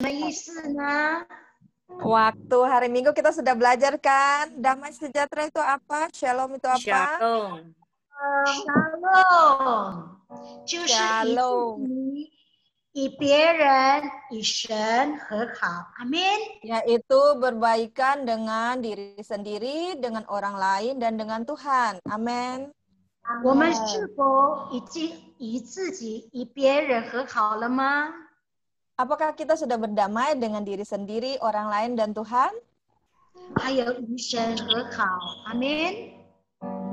么意思呢？ Waktu hari Minggu kita sudah belajar kan? Damai sejahtera itu apa? Shalom itu apa? Shalom. Shalom 就是以自 Shalom. 己、以别人、以神和好。阿门。 Yaitu berbaikan dengan diri sendiri, dengan orang lain, dan dengan Tuhan. Amin. 我们是否已经以自己、以别人和好了吗？ Apakah kita sudah berdamai dengan diri sendiri, orang lain, dan Tuhan? 还有与神和好。阿门。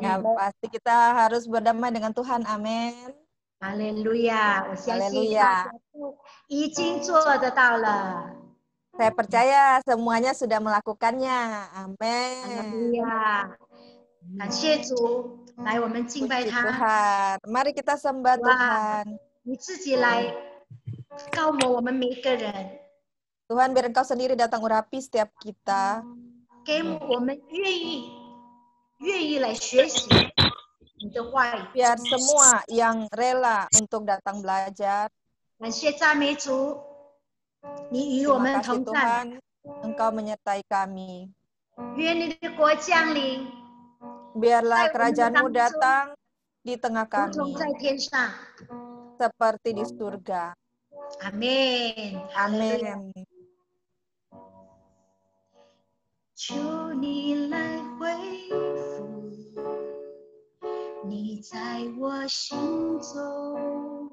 Ya, pasti kita harus berdamai dengan Tuhan. Amin. 哈利路亚！我相信 Haleluya. 大家都已经做得到了。 Saya percaya semuanya sudah melakukannya. 哈利路 Amin. 亚！感谢主，来我们敬拜 Puji 他。 Tuhan. Mari kita sembah Wah. Tuhan. 你自己来高摩我们每一个人， Tuhan, biar Engkau sendiri datang urapi setiap kita. 给我们愿意来学习你的话语。 Biar semua yang rela untuk datang belajar. 感谢赞美主，你与我 Terima 们 kasih 同在。 Tuhan, Engkau menyertai kami. 愿你的国降临， Biarlah Hai, kerajaan-Mu Tuhan. datang di tengah 如同 kami, 在天上。 seperti di surga. 阿门。哈利路亚。 Amin. 求你来恢复你在我心中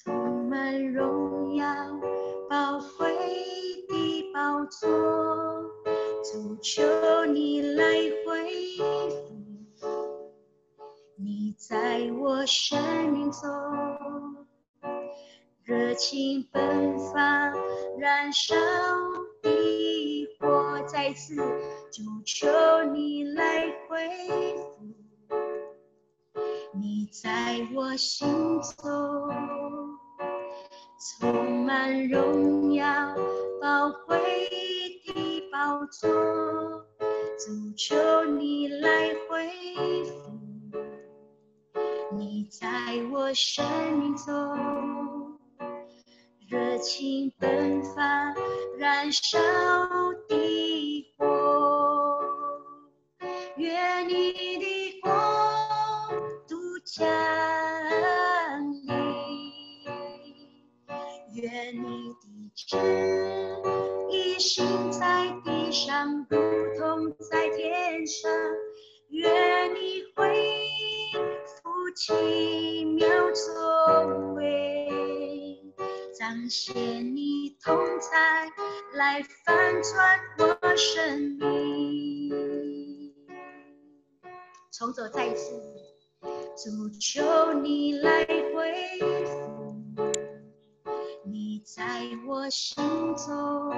充满荣耀宝贵的宝座，主求你来恢复你在我生命中热情奔放燃烧的火，再次主求你来恢复你在我心中充满荣耀宝贵的宝座，主求你来恢复你在我生命中热情奔放燃烧的火，愿你的国度降临，愿你的旨意行在地上如同在天上，愿你恢复奇妙作为，彰显你同在，来翻转我生命。重走再一次，主求你来恢复你在我心中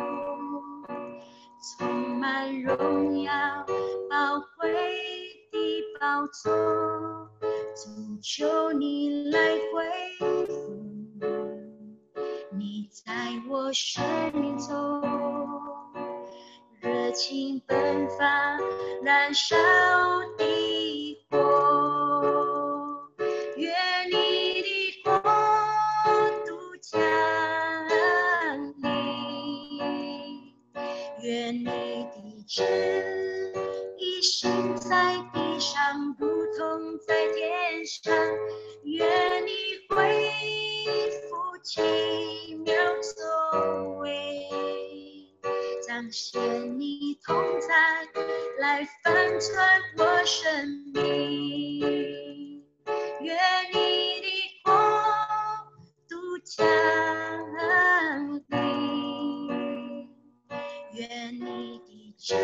充满荣耀宝贵的宝座，主求你来恢复你在我生命中热情奔放燃烧的火，愿你的国度降临，愿你的旨意行在地上如同在天上，愿你恢复奇妙作为，彰显你同在，来翻转我生命。愿你的国度降临，愿你的旨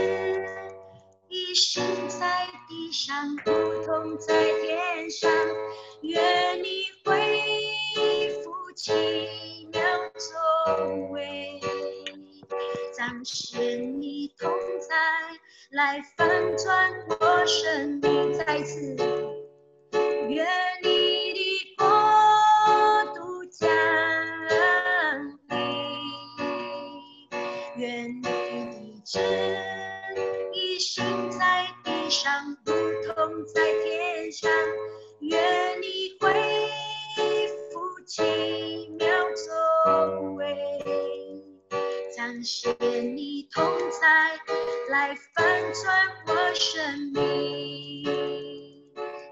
意行在地上如同在天上，愿你恢复奇妙作为，彰显你同在，来翻转我生命。再一次，愿你的国度降临，愿你的旨意行在地上如同在天上，愿你恢复奇妙作为，彰显你同在，来翻转我生命。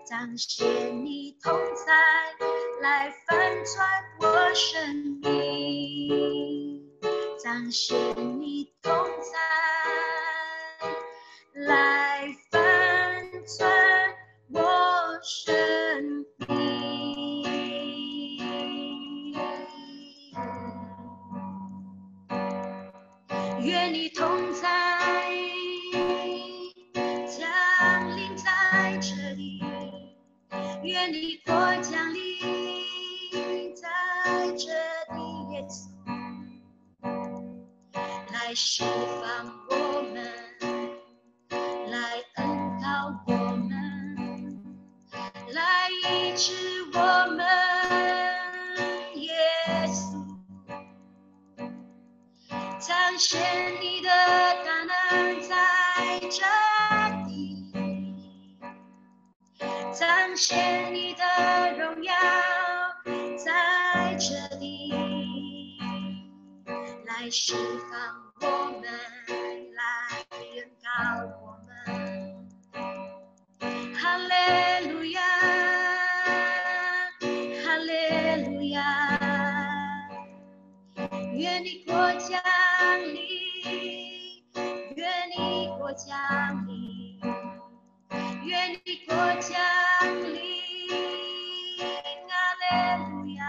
彰显你同在，来翻转我生命。彰显你同在，来翻转我生命。愿你同在，降临在这里。愿你国降临在这里，耶稣，来释放我们，来恩膏我们，来医治我们，耶稣，彰显你的大能在这里，彰显你的荣耀在这里，来释放我们，来恩膏我们。哈利路亚，哈利路亚，愿你国降临，愿你国降临，愿你国降临，哈利路亚，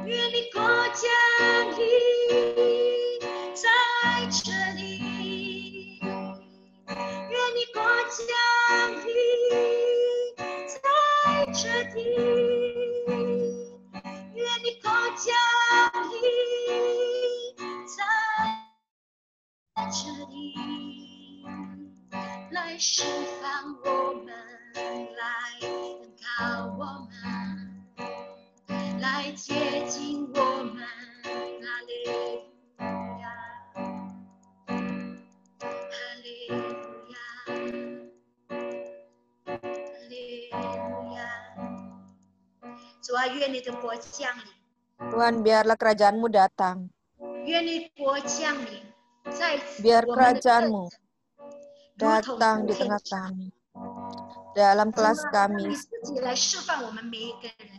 愿你国降临在这里，愿你国降临在这里，愿你国降临在这里，来释放我们，来恩膏我们，来接近我们，哈利路亚，哈利路亚，哈利路亚。主啊，愿你的国降临， Tuhan, biarlah kerajaan-Mu datang. 愿你国降临在 Biar 我们的课 kerajaan-Mu 程，如同 datang 在 di 天 tengah 上。 kami. Dalam 主啊， kelas 让 kami, 你自己来释放我们每一个人。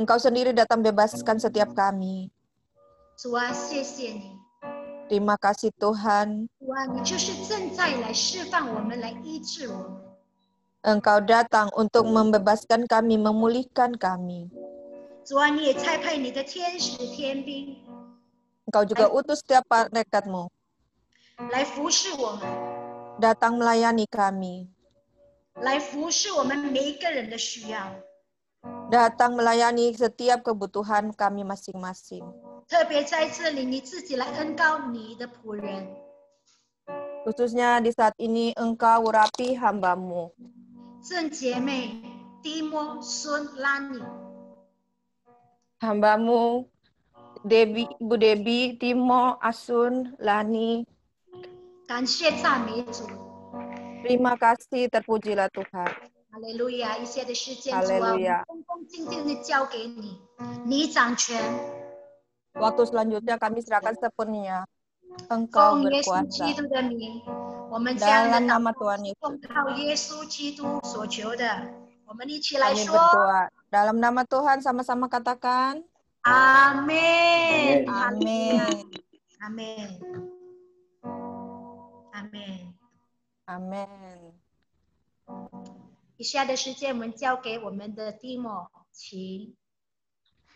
Engkau sendiri datang bebaskan setiap kami. 主啊，谢谢你， Terima kasih Tuhan, 主啊，你就是正在来释放我们，来医治我们。 Engkau datang untuk membebaskan kami, memulihkan kami. 主啊，你也差派你的天使天兵 Engkau juga utus setiap malaikat-Mu 来服侍我们， datang melayani kami, 来服侍我们每一个人的需要。 datang melayani setiap kebutuhan kami masing-masing. 特别在这里，你自己来恩膏你的仆人， Khususnya di saat ini Engkau urapi hamba-Mu, 正姐妹迪摩孙拉尼， hamba-Mu Debbie, Ibu Debbie, Timo, Asun, Lani. 感谢赞美主， Terima kasih, terpujilah Tuhan. 哈利路亚！一切的时间， 哈利主啊，我路亚。们恭恭敬敬的交给你，你掌权， Waktu selanjutnya kami serahkan sepenuhnya. Engkau 奉耶稣基 berkuasa. 督的名，我们将的 Dalam 祷 nama 告 Tuhan 是 Yesus, 奉靠耶稣基督所求的，我们一起来 kami 说 berdoa. Dalam nama Tuhan sama-sama katakan, 阿门，哈利路亚， Amin. 阿门，阿门。 Amin. 以下的时间，我们交给我们的蒂莫，请。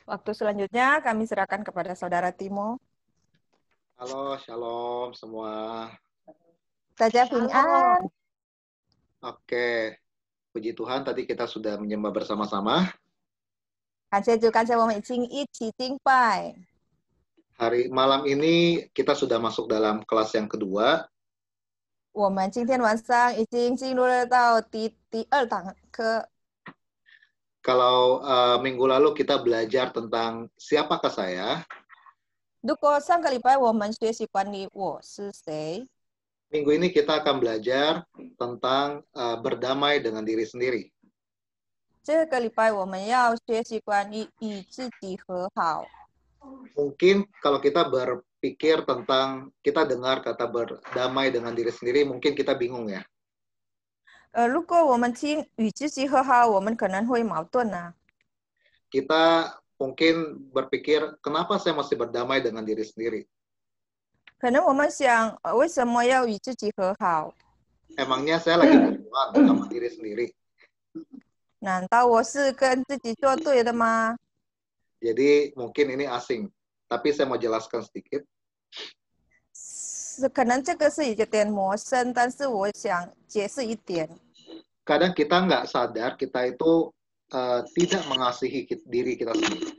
Waktu selanjutnya kami serahkan kepada Saudara Timo. Halo, shalom semua. Saja Pingan. Oke, puji Tuhan tadi kita sudah menyembah bersama-sama. Pai. Hari malam ini kita sudah masuk dalam kelas yang kedua. 我们今天晚上已经进入了到第二堂课。 Kalau minggu lalu kita belajar tentang siapakah saya, 如果上个礼拜我们学习关于我是谁， minggu ini kita akan belajar tentang berdamai dengan diri sendiri. 这个礼拜我们要学习关于与自己和好。Mungkin kalau kita berpikir tentang, kita dengar kata berdamai dengan diri sendiri, mungkin kita bingung ya. 如果我们听与自己和好，我们可能会矛盾啊。 Kita mungkin berpikir, kenapa saya mesti berdamai dengan diri sendiri? 可能我们想，为什么要与自己和好？ Emangnya saya lagi berjuang sama diri sendiri? 难道我是跟自己作对的吗？ Jadi mungkin ini asing, tapi saya mau jelaskan sedikit. 可能这个是有点陌生，但是我想解释一点。 Kadang kita nggak sadar kita itu tidak mengasihi diri kita sendiri.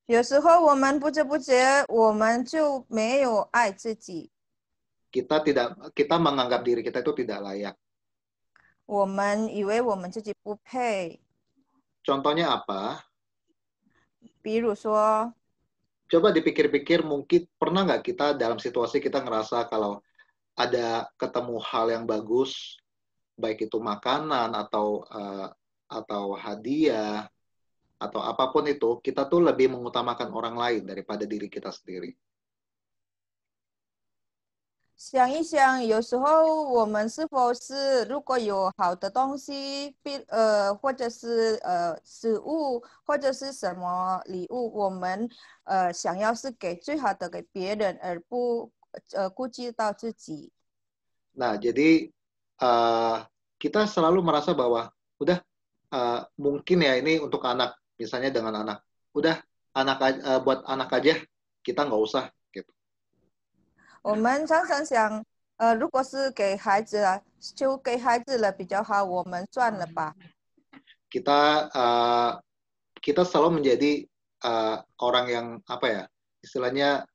有时候我们不知不觉，我们就没有爱自己， Kita menganggap diri kita itu tidak layak. 我们以为我们自己不配。 Contohnya apa? 比如说， Coba dipikir-pikir, mungkin pernah nggak kita dalam situasi kita ngerasa kalau ada ketemu hal yang bagus, baik itu makanan atau hadiah atau apapun itu, kita tuh lebih mengutamakan orang lain daripada diri kita sendiri. 想一想，有时候我们是否是如果有好的东西，或者是食物，或者是什么礼物，我们想要是给最好的给别人，而不顾及到自己。 Nah, jadi kita selalu merasa bahwa udah mungkin ya ini untuk anak, misalnya dengan anak, udah buat anak aja, kita nggak usah gitu. 我们常常想，如果是给孩子了，就给孩子了比较好，我们算了吧。 Kita selalu menjadi orang yang apa ya, istilahnya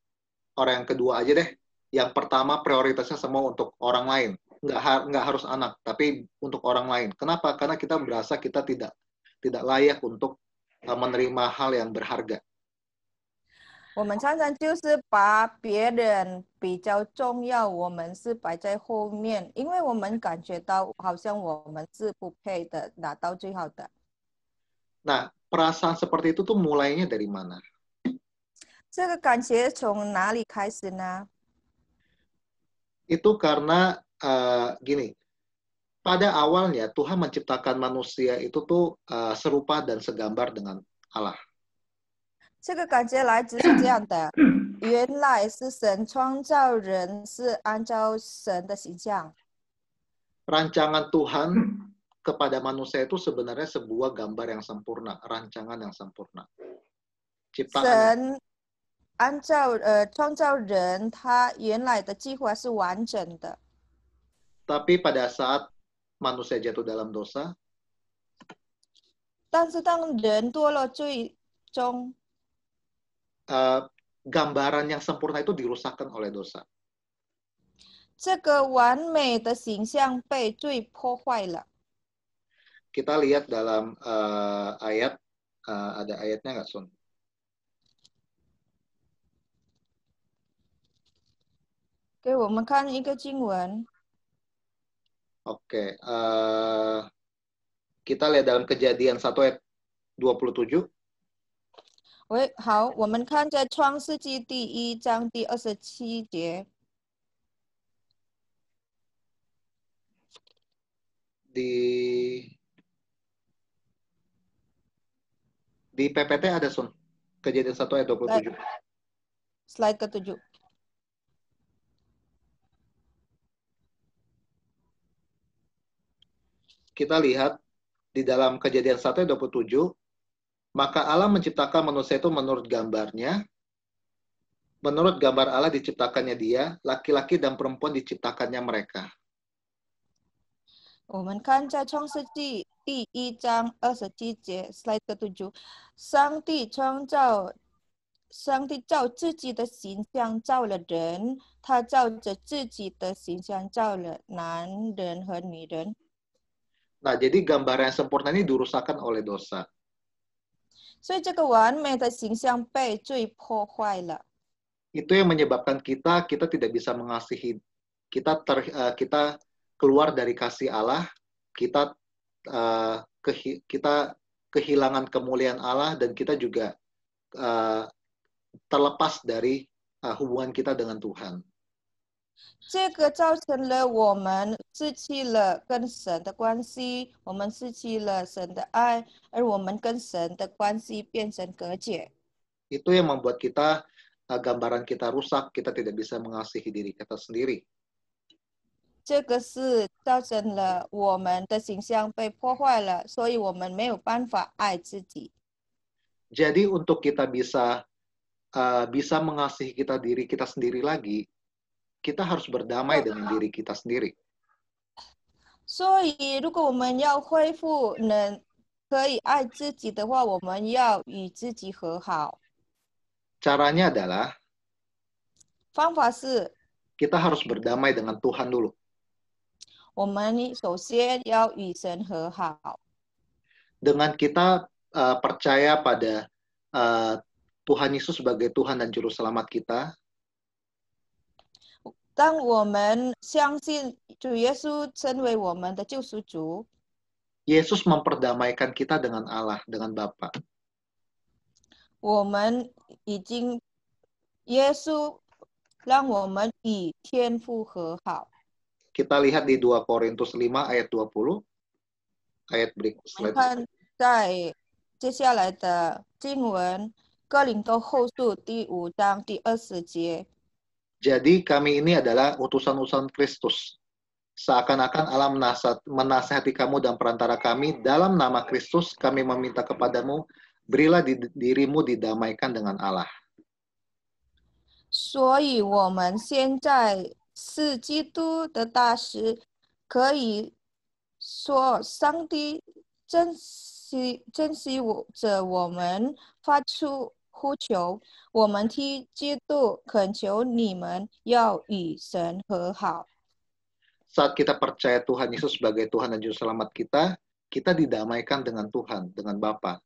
orang yang kedua aja deh. Yang pertama prioritasnya semua untuk orang lain, nggak harus anak, tapi untuk orang lain. Kenapa? Karena kita merasa kita tidak layak untuk menerima hal yang berharga. 我们常常就是把别人比较重要，我们是摆在后面，因为我们感觉到好像我们是不配的，拿到最好的。 Nah, perasaan seperti itu tuh mulainya dari mana? 这个感觉从哪里开始呢？ Itu karena gini, pada awalnya Tuhan menciptakan manusia itu tuh serupa dan segambar dengan Allah. 这个感觉来自是这样的，原来是神创造人是按照神的形象。 Rancangan Tuhan kepada manusia itu sebenarnya sebuah gambar yang sempurna, rancangan yang sempurna. Ciptaan. 神按照创造人，他原来的计划是完整的。 Tapi pada saat manusia jatuh dalam dosa, 但是当人堕落最终， gambaran yang sempurna itu dirusakkan oleh dosa. 这个完美的形象被罪破坏了。 Kita lihat dalam ayat, ada ayatnya nggak, Sun? Oke, 我们看一个经文。 Oke, kita lihat dalam Kejadian 1 ayat 27. 好，我们看在创世纪第1章第27节。 Di PPT ada, Sun. Kejadian 1 ayat 27. Slide ke-7. Kita lihat di dalam Kejadian 1 ayat 27, maka Allah menciptakan manusia itu menurut gambarnya. Menurut gambar Allah diciptakannya dia, laki-laki dan perempuan diciptakannya mereka. 我们看在创世纪第1章27节 ，slide ke-7， 上帝照自己的形象造了人，他照着自己的形象造了男人和女人。 Nah, jadi gambar yang sempurna ini dirusakkan oleh dosa. 所以这个完美的形象被罪破坏了。 Itu yang menyebabkan kita tidak bisa mengasihi, kita keluar dari kasih Allah, kita kehilangan kemuliaan Allah, dan kita juga terlepas dari hubungan kita dengan Tuhan. 这个造成了我们失去了跟神的关系，我们失去了神的爱，而我们跟神的关系变成隔绝。 Itu yang membuat kita gambaran kita rusak, kita tidak bisa mengasihi diri kita sendiri. 这个是造成了我们的形象被破坏了，所以我们没有办法爱自己。 Jadi untuk kita bisa mengasihi diri kita sendiri lagi, kita harus berdamai dengan diri kita sendiri. 所以，如果我们要恢复可以爱自己的话，我们要与自己和好。 Caranya adalah 方法是， kita harus berdamai dengan Tuhan dulu. 我们首先要与神和好。 Dengan kita percaya pada Tuhan Yesus sebagai Tuhan dan Juru Selamat kita, 当我们相信主耶稣成为我们的救赎主， Yesus memperdamaikan kita dengan Allah, dengan Bapa. 我们已经耶稣让我们与天父和好。 Kita lihat di 2 Korintus 5 ayat 20. Ayat 我们 slide. 看在接下来的经文，哥林多后书第5章第20节。 Jadi kami ini adalah utusan-utusan Kristus. Seakan-akan Allah menasihati kamu dan perantara kami, dalam nama Kristus kami meminta kepadamu, berilah dirimu didamaikan dengan Allah. 所以我们现在是基督的大使，可以说上帝珍惜着我们发出呼求，我们替基督恳求你们要与神和好。 Saat kita percaya Tuhan Yesus sebagai Tuhan dan Juru Selamat kita, kita didamaikan dengan Tuhan, dengan Bapa.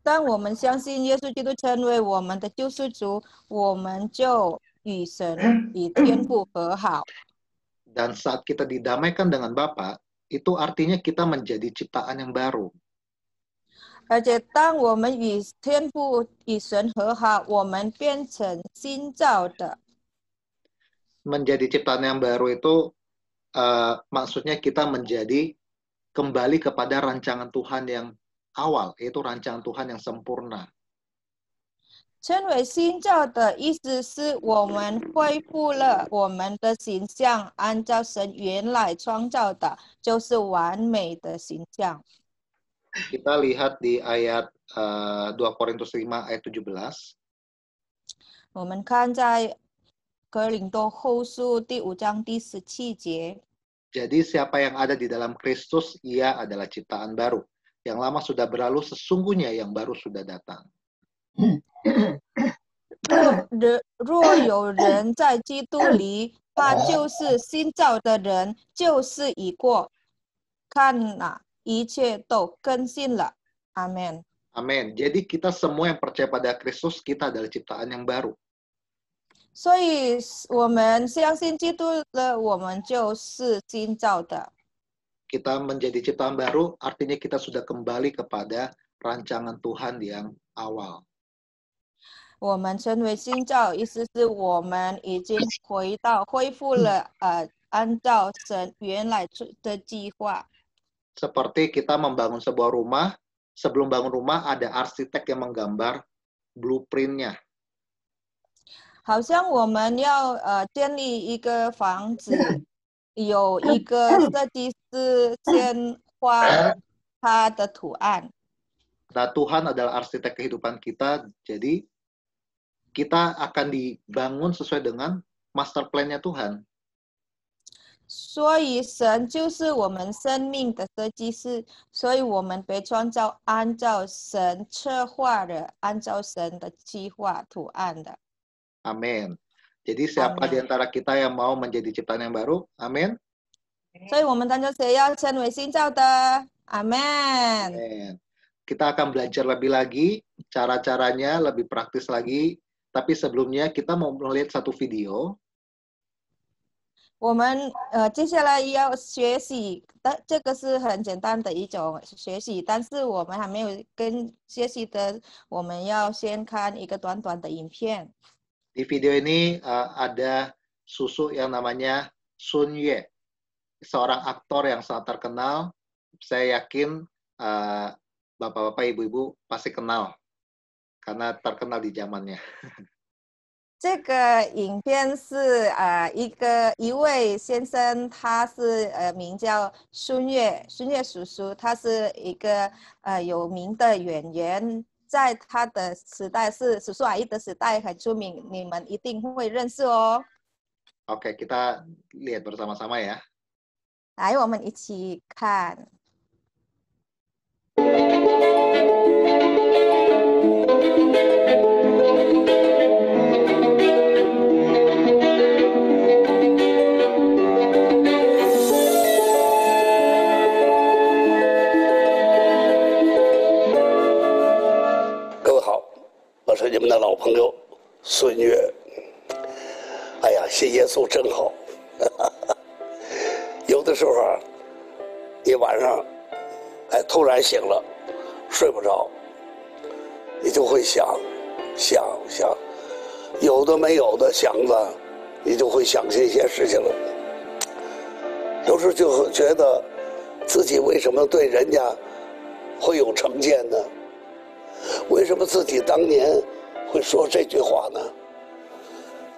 当我们相信耶稣基督成为我们的救赎主，我们就与神与天父和好。 Dan saat kita didamaikan dengan Bapa, itu artinya kita menjadi ciptaan yang baru. 而且，当我们与天父、与神和好，我们变成新造的。 Menjadi ciptaan yang baru itu maksudnya kita menjadi kembali kepada rancangan Tuhan yang awal, yaitu rancangan Tuhan yang sempurna. 成为新造的意思是我们恢复了我们的形象，按照神原来创造的，就是完美的形象。 Kita lihat di ayat 2 Korintus 5 ayat 17. 我们看在哥林多后书第5章第17节。 Jadi siapa yang ada di dalam Kristus, ia adalah ciptaan baru. Yang lama sudah berlalu, sesungguhnya yang baru sudah datang. 若有人在基督里，他就是新造的人，旧事已过，看哪，一切都更新了。阿门。 Amin. Jadi kita semua yang percaya pada Kristus, kita adalah ciptaan yang baru. 所以我们相信基督了，我们就是新造的。 Kita menjadi ciptaan baru, artinya kita sudah kembali kepada rancangan Tuhan yang awal. 我们成为新造，意思是我们已经恢复了按照神原来的计划。 Seperti kita membangun sebuah rumah, sebelum bangun rumah ada arsitek yang menggambar blueprint-nya. 好像我们要建立一个房子，有一个设计师先画他的图案。 Nah, Tuhan adalah arsitek kehidupan kita, jadi kita akan dibangun sesuai dengan master plan-nya Tuhan. 所以神就是我们生命的设计师，所以我们被创造按照神策划的，按照神的计划图案的。 Amin. Jadi siapa Amin. di antara kita yang mau menjadi ciptaan yang baru? Amin. 所以我们当中谁要成为新造的？阿门。 Amin. Kita akan belajar lebih lagi, cara-caranya lebih praktis lagi. Tapi sebelumnya kita mau melihat satu video. 我们接下来要学习，但这个是很简单的一种学习，但是我们还没有跟学习的，我们要先看一个短短的影片。Di video ini ada susu yang namanya Sun Yue, seorang aktor yang sangat terkenal. Saya yakin bapak-bapak, ibu-ibu pasti kenal karena terkenal di zamannya. 这个影片是一位先生，他是名叫孙越叔叔，他是一个有名的演员，在他的时代是叔叔阿姨的时代很出名，你们一定会认识哦。Oke, kita lihat bersama-sama ya. 来，我们一起看。我是你们的老朋友孙越。哎呀，信耶稣真好。有的时候啊，你晚上突然醒了，睡不着，你就会想，有的没有的想了，你就会想这些事情了。有时候就觉得自己为什么对人家会有成见呢？为什么自己当年会说这句话呢？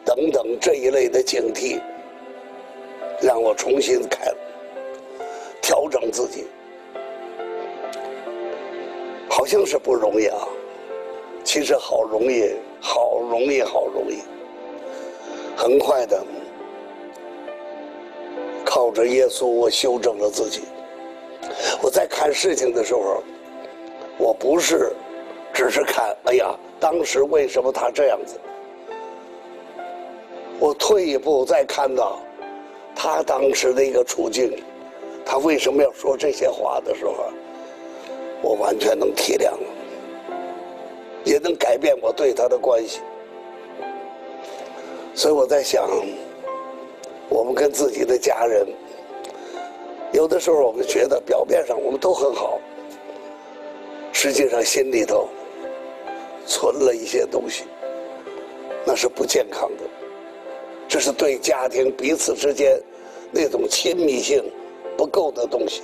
等等这一类的警惕，让我重新调整自己，好像是不容易啊，其实好容易，好容易，好容易，很快的，靠着耶稣，我修正了自己。我在看事情的时候，我不是只是看，哎呀，当时为什么他这样子？我退一步再看到他当时的一个处境，他为什么要说这些话的时候，我完全能体谅了，也能改变我对他的关系。所以我在想，我们跟自己的家人，有的时候我们觉得表面上我们都很好，实际上心里头存了一些东西，那是不健康的，这是对家庭彼此之间那种亲密性不够的东西。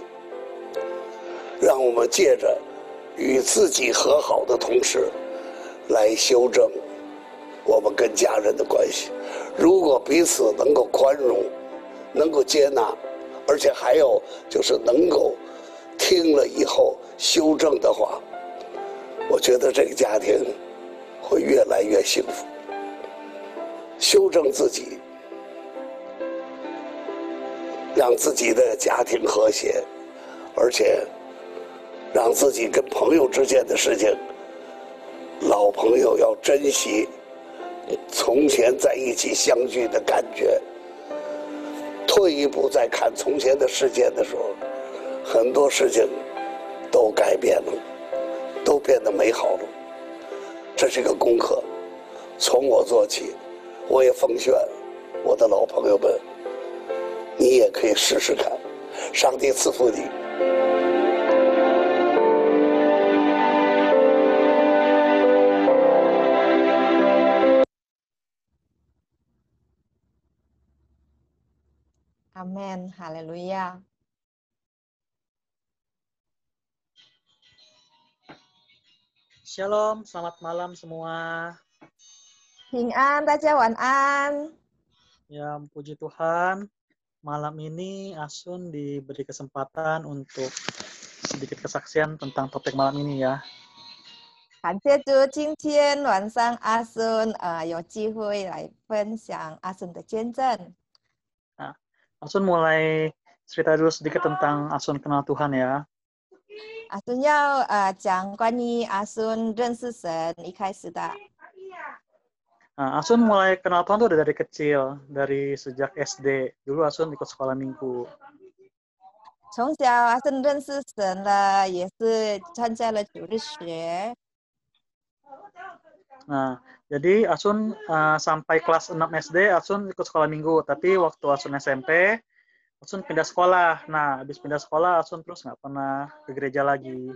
让我们借着与自己和好的同时，来修正我们跟家人的关系。如果彼此能够宽容，能够接纳，而且还有就是能够听了以后修正的话，我觉得这个家庭会越来越幸福。修正自己，让自己的家庭和谐，而且让自己跟朋友之间的事情，老朋友要珍惜从前在一起相聚的感觉。退一步再看从前的事件的时候，很多事情都改变了，都变得美好了。这是一个功课，从我做起。我也奉劝我的老朋友们，你也可以试试看。上帝赐福你。Amin, haleluya. Shalom, selamat malam semua. 平安，大家晚安。 Ya, puji Tuhan. Malam ini Asun diberi kesempatan untuk sedikit kesaksian tentang topik malam ini ya. 感谢主，今天晚上阿孙有机会来分享阿孙的见证。 Nah, Asun mulai cerita dulu sedikit tentang Asun kenal Tuhan ya. 阿孙要讲关于阿孙认识神一开始的。 Nah, Asun mulai kenal Tuhan tuh dari kecil, dari sejak SD. Dulu Asun ikut sekolah minggu. 从小阿孙认识神了，也是参加了主日学。 Nah, Jadi Asun sampai kelas 6 SD Asun ikut sekolah minggu, tapi waktu Asun SMP Asun pindah sekolah. Nah, habis pindah sekolah Asun terus nggak pernah ke gereja lagi.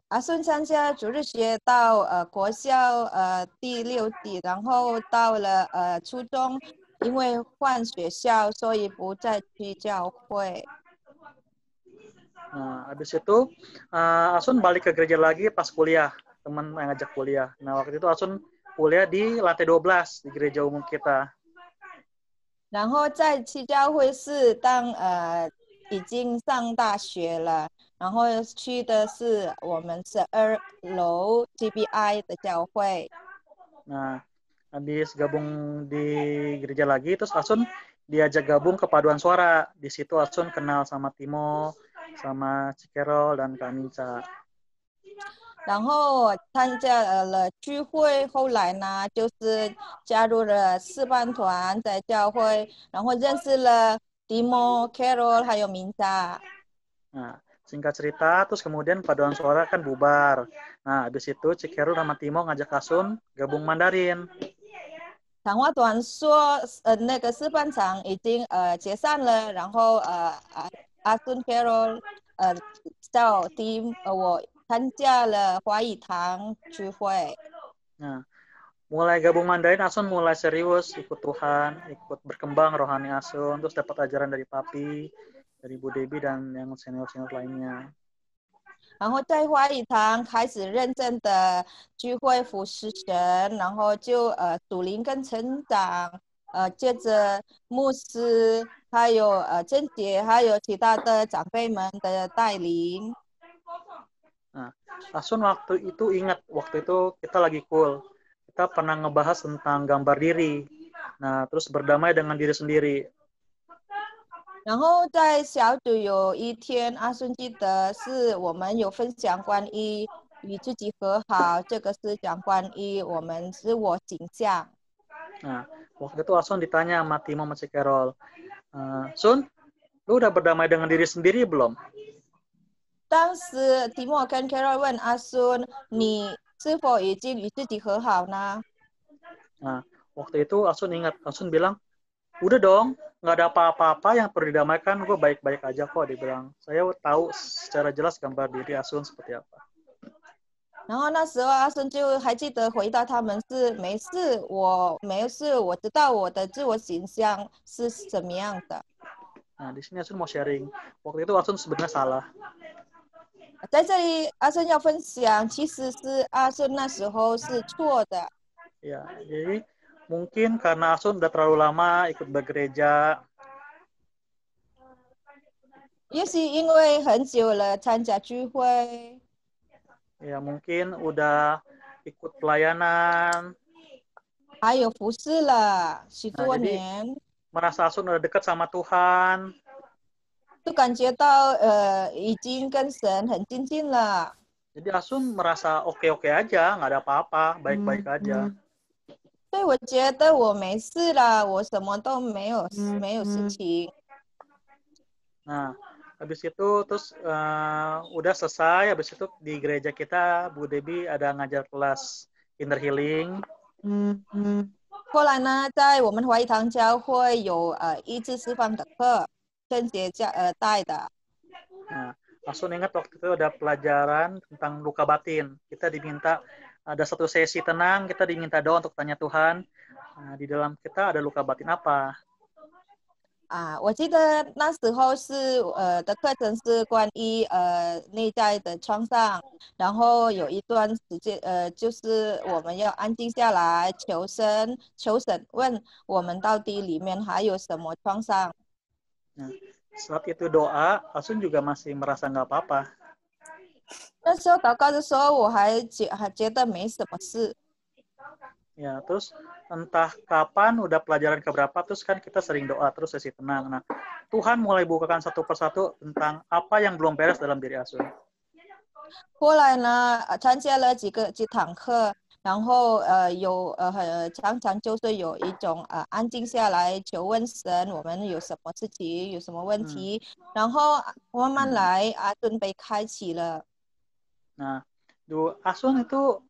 阿顺参加主日学到国校第6级，然后到了初中，因为换学校，所以不再去教会。 Nah, habis itu Asun balik ke gereja lagi pas kuliah, teman yang ngajak kuliah. Nah, waktu itu Asun kuliah di lantai 12 di gereja umum kita. 然后再去教会是当已经上大学了，然后去的是我们12楼 GBI 的教会。 Nah, habis gabung di gereja lagi, terus Asun diajak gabung ke paduan suara. Di situ Asun kenal sama Timo, sama Cikerol dan Kak Minca. 然后参加了聚会，后来呢，就是加入了诗班团在教会，然后认识了 Timo、Carol 还有明扎。 Nah, singkat cerita, terus kemudian paduan suara kan bubar. Nah, habis itu Cikerol sama Timo ngajak Asun gabung Mandarin. 长话短说，那个示范场已经解散了，然后阿孙 Carol 叫 Team 我参加了华语堂聚会。 Nah, mulai gabung Mandarin, Asun mulai serius ikut Tuhan, ikut berkembang rohani Asun, terus dapat ajaran dari Papi, dari Bu Debi dan yang senior-senior lainnya. 然后在华语堂开始认真的聚会服侍神，然后就属灵跟成长，接着牧师还有郑姐还有其他的长辈们的带领。 Nah, Asun waktu itu ingat, waktu itu kita lagi cool. Kita pernah ngebahas tentang gambar diri. Nah, terus berdamai dengan diri sendiri. 然后在小组有一天，阿顺记得是我们有分享关于与自己和好，这个是讲关于我们自我形象。 Nah, waktu itu Asun ditanya sama Timo sama Cikerol, Sun, lu udah berdamai dengan diri sendiri belum? 当时提莫跟 Carol 问阿顺：“你是否已经与自己和好呢？” Nah, waktu itu Asun ingat, Asun bilang, udah dong, nggak ada apa-apa yang perlu didamaikan, gue baik-baik aja kok, dia bilang. Saya tahu secara jelas gambar diri Asun seperti apa. 然后那时候阿顺就还记得回答他们是没事，我没事，我知道我的自我形象是什么样的。 Nah, di sini Asun mau sharing. Waktu itu Asun sebenarnya salah. 在这里，阿顺要分享，其实是阿顺那时候是错的。 Ya, jadi mungkin karena Asun udah terlalu lama ikut bergereja. 也许因为很久了参加聚会， Ya, mungkin udah ikut pelayanan. 还有服侍了许多 jadi 年， merasa Asun udah dekat sama Tuhan. 就感觉到已经跟神很亲近了。 Jadi Asun merasa oke-oke aja, nggak ada apa-apa, baik-baik aja. 所以我觉得我没事了，我什么都没有事情。 Nah, habis itu terus udah selesai. Habis itu di gereja kita Bu Debi ada ngajar kelas inner healing. 后来呢，在我们华语堂教会有医治释放的课，郑姐带的。 Nah, Asun ingat waktu itu ada pelajaran tentang luka batin. Kita diminta ada satu sesi tenang, kita diminta doa untuk tanya Tuhan, di dalam kita ada luka batin apa? 我记得那时候是的课程是关于内在的创伤，然后有一段时间就是我们要安静下来求神问我们到底里面还有什么创伤。 Nah, saat itu doa, Asun juga masih merasa nggak apa-apa. 那时候祷告的时候，我还觉得没什么事。 Ya, terus entah kapan udah pelajaran keberapa, terus kan kita sering doa, terus sesi tenang. Nah, Tuhan mulai bukakan satu persatu tentang apa yang belum beres dalam diri Asun. 后来呢，参加了几堂课，然后常常就是有一种安静下来求问神，我们有什么事情，有什么问题，然后慢慢来，阿顺被开启了。 Nah, Asun itu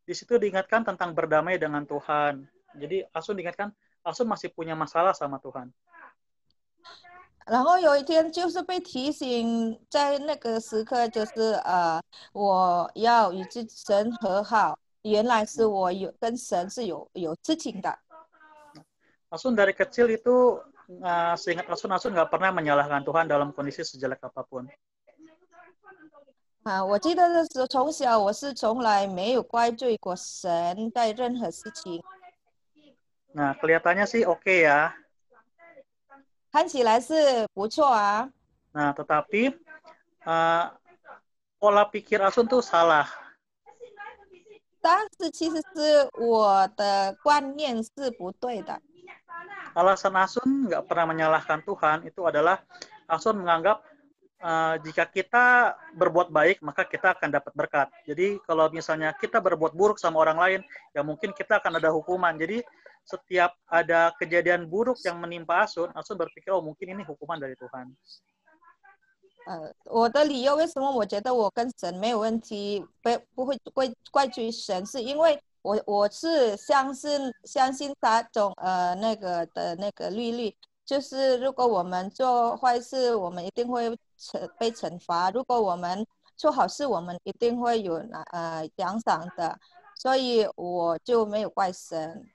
di situ diingatkan tentang berdamai dengan Tuhan. Jadi Asun diingatkan, Asun masih punya masalah sama Tuhan. 然后有一天就是被提醒，在那个时刻就是我要与神和好，原来是我跟神是有事情的。 Asun dari kecil itu seingat Asun nggak pernah menyalahkan Tuhan dalam kondisi sejelek apapun. 我记得的时候，从小我是从来没有怪罪过神在任何事情。 Nah, kelihatannya sih oke ya. 看起来是不错啊， Nah, tetapi pola pikir Asun tuh salah. 但是其实是我的观念是不对的。 Alasan Asun nggak pernah menyalahkan Tuhan itu adalah Asun menganggap jika kita berbuat baik, maka kita akan dapat berkat. Jadi kalau misalnya kita berbuat buruk sama orang lain, ya mungkin kita akan ada hukuman. Jadi setiap ada kejadian buruk yang menimpa Asun berpikir, oh mungkin ini hukuman dari Tuhan. 我的理由为什么我觉得我跟神没有问题，不会怪罪神，是因为我是相信他种那个律例，就是如果我们做坏事，我们一定会被惩罚；如果我们做好事，我们一定会有奖赏的，所以我就没有怪神。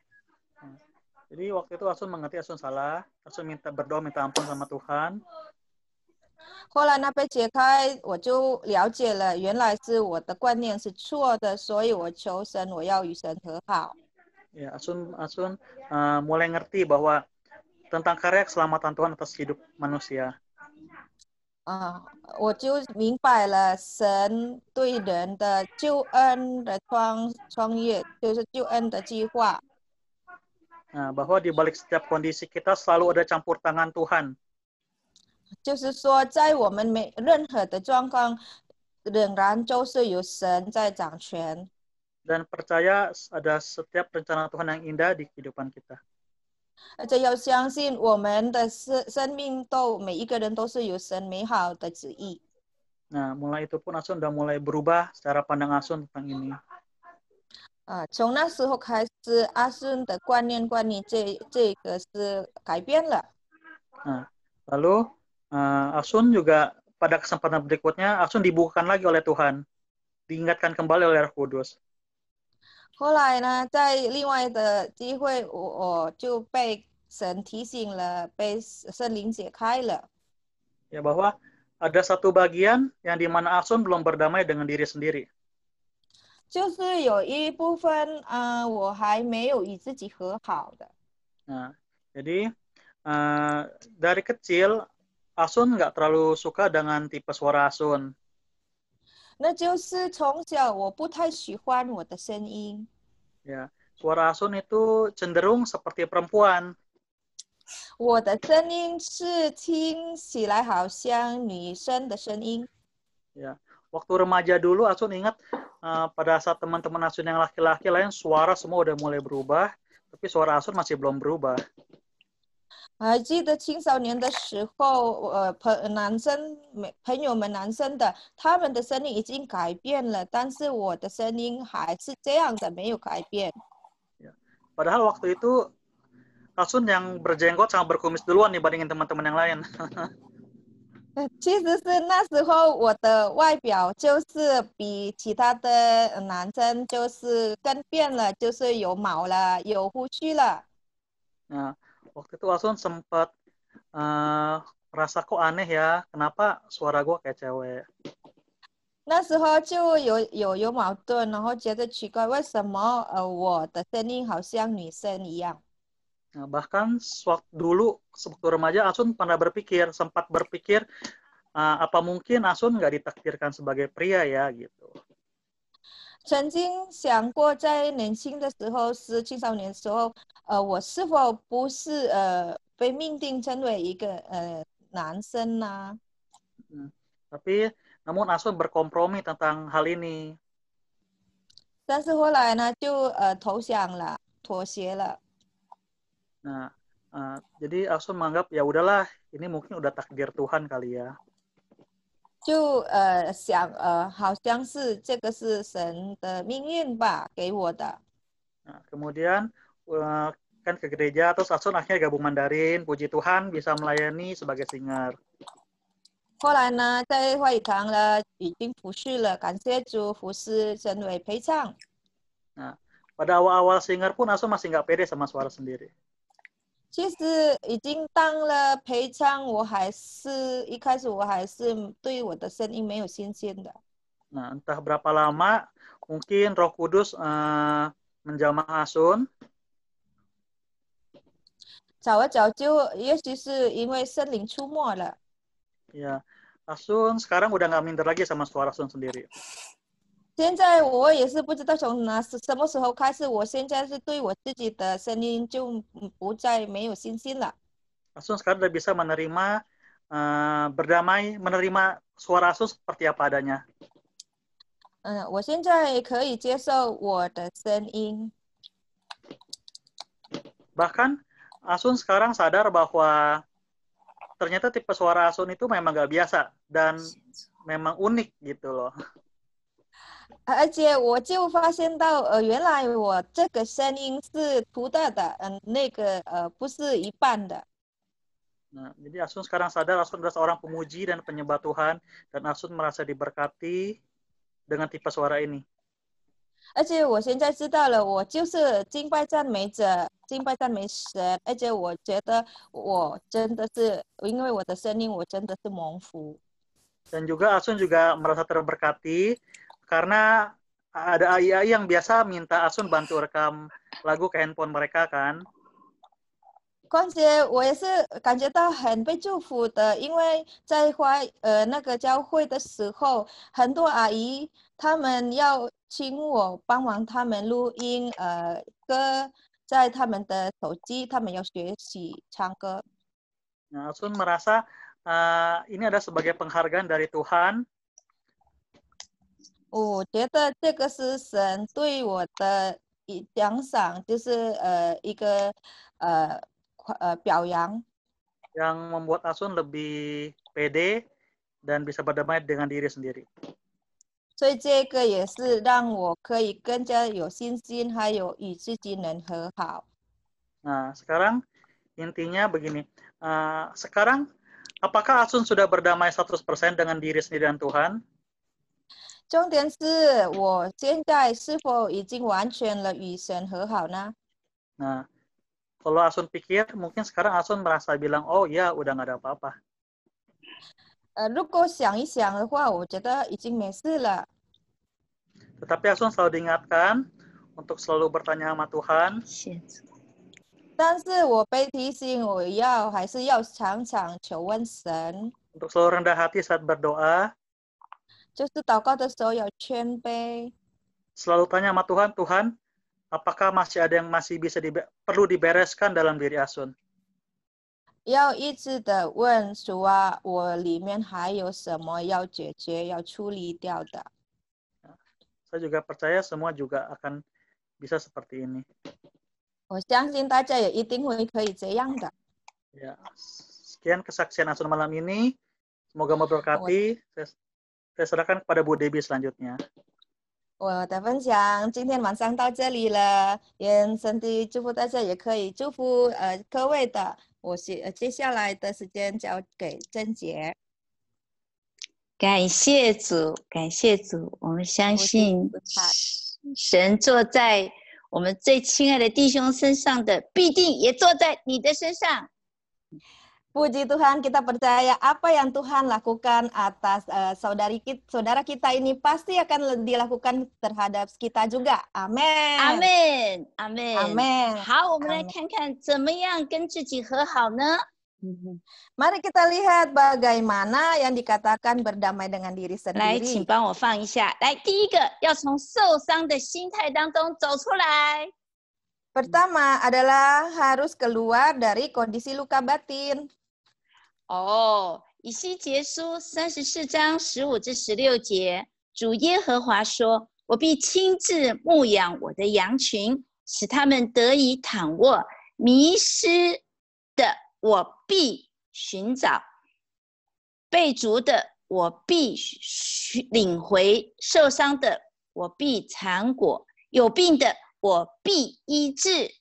Jadi waktu itu Asun mengerti Asun salah, Asun berdoa minta ampun sama Tuhan. 后来呢被解开，我就了解了，原来是我的观念是错的，所以我求神，我要与神和好。 Ya, Asun mulai ngerti bahwa tentang karya keselamatan Tuhan atas hidup manusia. 我就明白了神对人的救恩的创业，就是救恩的计划。 Nah, bahwa di balik setiap kondisi kita selalu ada campur tangan Tuhan. 就是说，在我们任何的状况，仍然就是有神在掌权。 Dan percaya ada setiap rencana Tuhan yang indah di kehidupan kita. 而且要相信我们的生命每一个人都是有神美好的旨意。 Nah, mulai itu pun Asun udah mulai berubah cara pandang Asun tentang ini. 从那时候开始，阿顺的观念这个是改变了。 Nah, lalu Asun juga pada kesempatan berikutnya Asun dibukakan lagi oleh Tuhan, diingatkan kembali oleh Roh Kudus. 后来呢，在另外的机会，我就被神提醒了，被圣灵解开了。 Ya, bahwa ada satu bagian yang dimana Asun belum berdamai dengan diri sendiri. 就是有一部分我还没有与自己和好的。 Nah, jadi dari kecil Asun nggak terlalu suka dengan tipe suara Asun. 那就是从小我不太喜欢我的声音。 Ya, suara Asun itu cenderung seperti perempuan. 我的声音是听起来好像女生的声音。 Ya, waktu remaja dulu Asun ingat pada saat teman-teman Asun yang laki-laki lain suara semua udah mulai berubah, tapi suara Asun masih belum berubah. 记得青少年的时候，男生朋友们男生的，他们的声音已经改变了，但是我的声音还是这样的，没有改变。 Padahal waktu itu Asun yang berjenggot sama berkumis duluan dibandingin teman-teman yang lain. 其实是那时候我的外表就是比其他的男生就是更变了，就是有毛了，有胡须了。 Nah, waktu itu Asun sempat merasa kok aneh ya, kenapa suara gue kayak cewek. 那时候就有矛盾，然后觉得奇怪，为什么我的声音好像女生一样？ Nah, bahkan dulu waktu remaja Asun sempat berpikir apa mungkin Asun nggak ditakdirkan sebagai pria ya gitu. 曾经想过，在年轻的时候，青少年的时候，我是否不是被命定成为一个男生呢？ Tapi namun Asun berkompromi tentang hal ini. 但是后来呢，就投降了，妥协了。 Nah, jadi Asun menganggap ya udahlah, ini mungkin udah takdir Tuhan kali ya. 就想好像是这个是神的命运吧，给我的。Nah, kemudian kan ke gereja, terus Asun akhirnya gabung Mandarin, puji Tuhan bisa melayani sebagai singer. 后来呢，在会堂呢已经服侍了，感谢主，服侍成为陪唱。Nah, pada awal-awal singer pun Asun masih nggak pede sama suara sendiri. 其实已经当了陪唱，一开始我还是对我的声音没有新鲜的。Nah, entah berapa lama mungkin Roh Kudus menjamah Asun. 早而早就，也许是因为圣灵出没了。Ya, Asun sekarang udah nggak minder lagi sama suara Asun sendiri. 现在我也是不知道从什么时候开始，我现在是对我自己的声音就不再没有信心了。Asun sekarang udah bisa menerima berdamai, menerima suara Asun seperti apa adanya. 我现在可以接受我的声音。Bahkan Asun sekarang sadar bahwa ternyata tipe suara Asun itu memang nggak biasa dan memang unik gitu loh. 而且我就发现到，原来我这个声音是独特的，不是一般的。Nah, jadi Asun sekarang sadar Asun adalah seorang pemuji dan penyembah Tuhan dan Asun merasa diberkati dengan tipe suara ini. 而且我现在知道了，我就是敬拜赞美者，敬拜赞美神。而且我觉得我真的是，因为我的声音，我真的是蒙福。 Dan juga Asun juga merasa terberkati karena ada AI yang biasa minta Asun bantu rekam lagu ke handphone mereka kan. 况且我也是感觉到很被祝福的，因为在那个教会的时候，很多阿姨她们要请我帮忙他们录音歌在他们的手机，他们要学习唱歌。 Nah, Asun merasa ini ada sebagai penghargaan dari Tuhan. 我觉得这个是神对我的奖赏，就是一个表扬。 yang membuat Asun lebih pede dan bisa berdamai dengan diri sendiri. 所以这个也是让我可以更加有信心，还有与自己能和好。 Nah, sekarang intinya begini. Sekarang apakah Asun sudah berdamai 100% dengan diri sendiri dan Tuhan? 重点是我现在是否已经完全了与神和好呢？ Nah, kalau Asun pikir, mungkin sekarang Asun merasa bilang, oh ya, udah nggak ada apa-apa. 如果想一想的话，我觉得已经没事了。 Tetapi Asun selalu diingatkan untuk selalu bertanya sama Tuhan. 但是我被提醒，还是要常常求问神。 Untuk selalu rendah hati saat berdoa. 就是祷告的时候要谦卑。 Selalu tanya sama Tuhan, Tuhan, apakah masih ada yang masih bisa perlu dibereskan dalam diri Asun? 要一直的问主啊，我里面还有什么要解决、要处理掉的？ Saya juga percaya semua juga akan bisa seperti ini. 我相信大家也一定会可以这样的。 Ya, sekian kesaksian Asun malam ini. Semoga memberkati. Saya serahkan kepada Bu Debbie selanjutnya. 我的分享今天晚上到这里了，愿上帝祝福大家，也可以祝福各位的。我接下来的时间交给珍姐。 感谢主，感谢主，我们相信神坐在我们最亲爱的弟兄身上的，必定也坐在你的身上。 Puji Tuhan, kita percaya apa yang Tuhan lakukan atas saudara kita ini pasti akan dilakukan terhadap kita juga. Amin. 阿门，阿门， Amin. 好，我们来看看怎么样跟自己和好呢？ Mari kita lihat bagaimana yang dikatakan berdamai dengan diri 来，请 sendiri. 帮我放一下。来，第一个要从受伤的心态当中走出来。 Pertama adalah harus keluar dari kondisi luka batin. 哦，以西结书34章15至16节，主耶和华说：“我必亲自牧养我的羊群，使他们得以躺卧，迷失的我必寻找，被逐的我必领回；受伤的，我必缠裹；有病的，我必医治。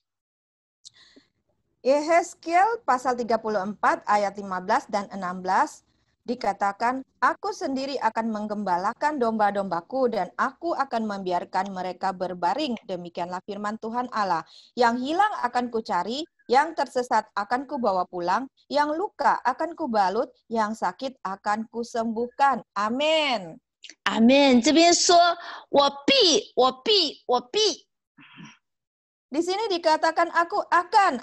Yehezkiel pasal 34 ayat 15 dan 16 dikatakan, aku sendiri akan menggembalakan domba-dombaku dan aku akan membiarkan mereka berbaring. Demikianlah firman Tuhan Allah. Yang hilang akan kucari, yang tersesat akan kubawa pulang, yang luka akan kubalut, yang sakit akan kusembuhkan. Amin. 阿门。这边说，我必，我必，我必。 Di sini dikatakan aku akan.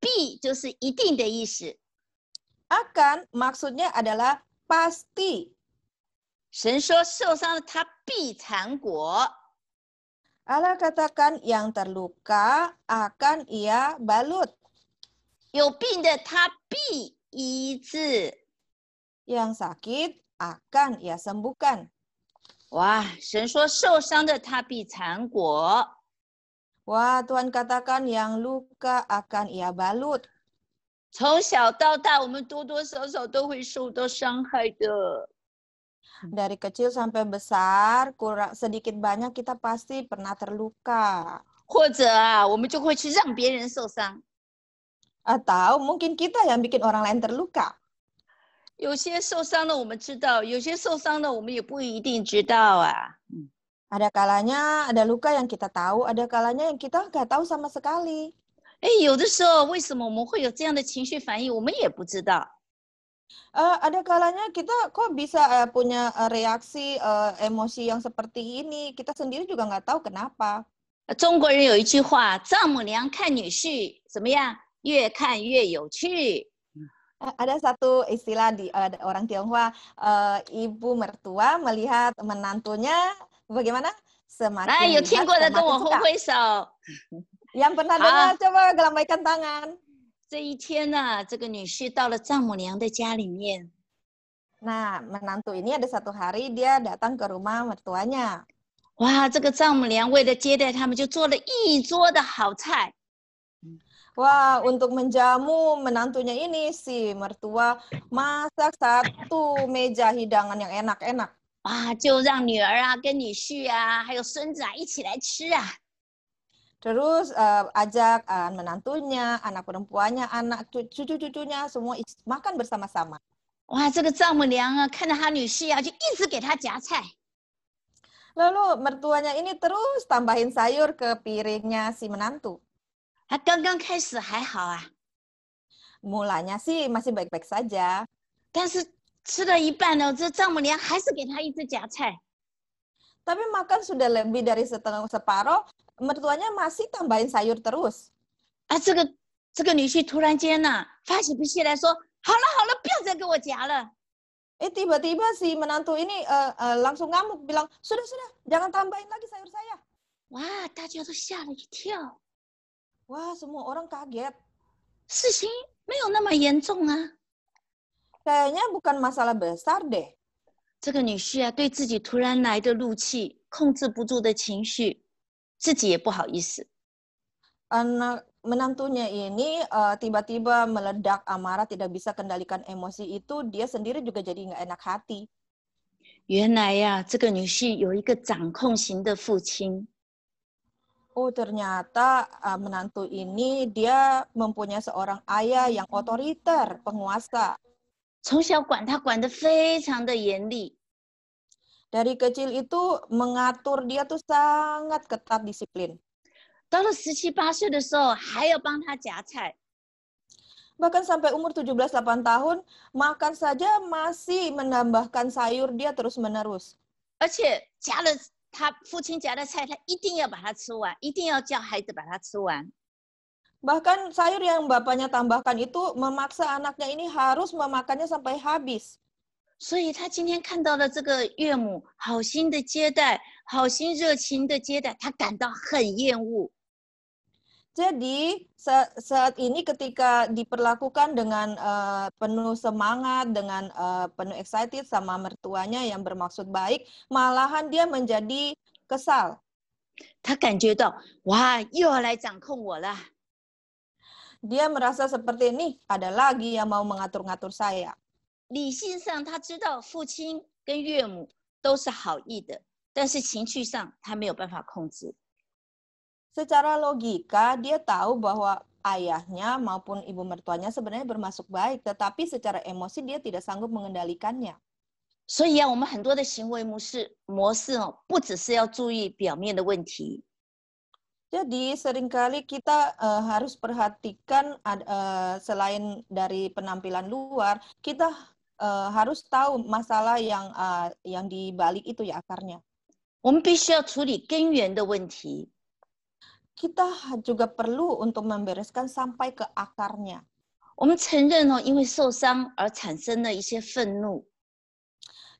必就是一定的意思。 Akan maksudnya adalah pasti. 神说受伤的他必缠裹。 Allah katakan yang terluka akan ia balut. 有病的他必医治。 Yang sakit akan ia sembuhkan. 哇，神说受伤的他必缠裹。 Wah, Tuhan katakan yang luka akan ia balut. 从小到大，我们多多少少都会受到伤害的。 Dari kecil sampai besar, kurang sedikit banyak kita pasti pernah terluka. 或者啊，我们就会去让别人受伤。 Atau mungkin kita yang bikin orang lain terluka. 有些受伤了我们知道，有些受伤了我们也不一定知道啊。 Ada kalanya ada luka yang kita tahu, ada kalanya yang kita nggak tahu sama sekali. 哎，有的时候为什么我们会有这样的情绪反应，我们也不知道。 Ada kalanya kita kok bisa punya reaksi emosi yang seperti ini, kita sendiri juga nggak tahu kenapa. 中国人有一句话：丈母娘看女婿怎么样？越看越有趣。 Ada satu istilah di orang Tionghoa, ibu mertua melihat menantunya bagaimana? 哎，有 Semakin 听 lihat 过的跟 semakin 我挥 suka. 挥手。 Yang pernah dengar coba gelambaikan tangan. 这一天呢、这个女婿到了丈母娘的家里面， Nah, menantu ini ada satu hari dia datang ke rumah mertuanya. 哇，这个丈母娘为了接待他们，就做了一桌的好菜。 Wah, untuk menjamu menantunya ini si mertua masak satu meja hidangan yang enak-enak. 哇，就让女儿啊、跟女婿啊，还有孙子啊一起来吃啊。 Terus ajak menantunya, anak perempuannya, anak cucu-cucunya semua makan bersama-sama. 哇，这个丈母娘啊，看到她女婿啊，就一直给他夹菜。 Lalu mertuanya ini terus tambahin sayur ke piringnya si menantu. 他刚刚开始还好啊， Mulanya sih masih baik-baik saja. 但是吃了一半呢，这丈母娘还是给他一直夹菜。 Tapi makan sudah lebih dari separuh, mertuanya masih tambahin sayur terus. 啊，这个女婿突然间呢、发起脾气来说：“好了好了，不要再给我夹了。” Tiba-tiba si menantu ini langsung ngamuk bilang, sudah, jangan tambahin lagi sayur saya. 哇，大家都吓了一跳， Wah, semua orang kaget. 事情没有那么严重啊。 Kayaknya bukan masalah besar deh. 这个女婿啊，对自己突然来的怒气、控制不住的情绪，自己也不好意思。 Anak menantunya ini tiba-tiba meledak amarah, tidak bisa kendalikan emosi itu, dia sendiri juga jadi nggak enak hati. 原来呀、这个女婿有一个掌控型的父亲。 Oh, ternyata menantu ini dia mempunyai seorang ayah yang otoriter, penguasa. 从小管他管得非常的严厉， Dari kecil itu mengatur dia tuh sangat ketat disiplin. 到了17、18岁的时候，还要帮他夹菜。 Bahkan sampai umur 17-8 tahun, makan saja masih menambahkan sayur dia terus-menerus. 而且夹了他父亲夹的菜，他一定要把它吃完，一定要叫孩子把它吃完。 Bahkan sayur yang bapaknya tambahkan itu memaksa anaknya ini harus memakannya sampai habis. 所以他今天看到了这个岳母好心的接待，好心热情的接待，他感到很厌恶。 Jadi saat ini ketika diperlakukan dengan penuh semangat, dengan penuh excited sama mertuanya yang bermaksud baik, malahan dia menjadi kesal. 他感觉到哇，又要来掌控我了。 Dia merasa seperti ini, ada lagi yang mau mengatur-ngatur saya. 理性上他知道父亲跟岳母都是好意的，但是情绪上他没有办法控制。 Secara logika dia tahu bahwa ayahnya maupun ibu mertuanya sebenarnya bermaksud baik, tetapi secara emosi dia tidak sanggup mengendalikannya. 所以我们很多的行为模式不只是要注意表面的问题， Jadi seringkali kita harus perhatikan selain dari penampilan luar, kita harus tahu masalah yang di balik itu ya akarnya. 我们必须要处理根源的问题。 Kita juga perlu untuk membereskan sampai ke akarnya. 我们承认因为受伤而产生的一些愤怒，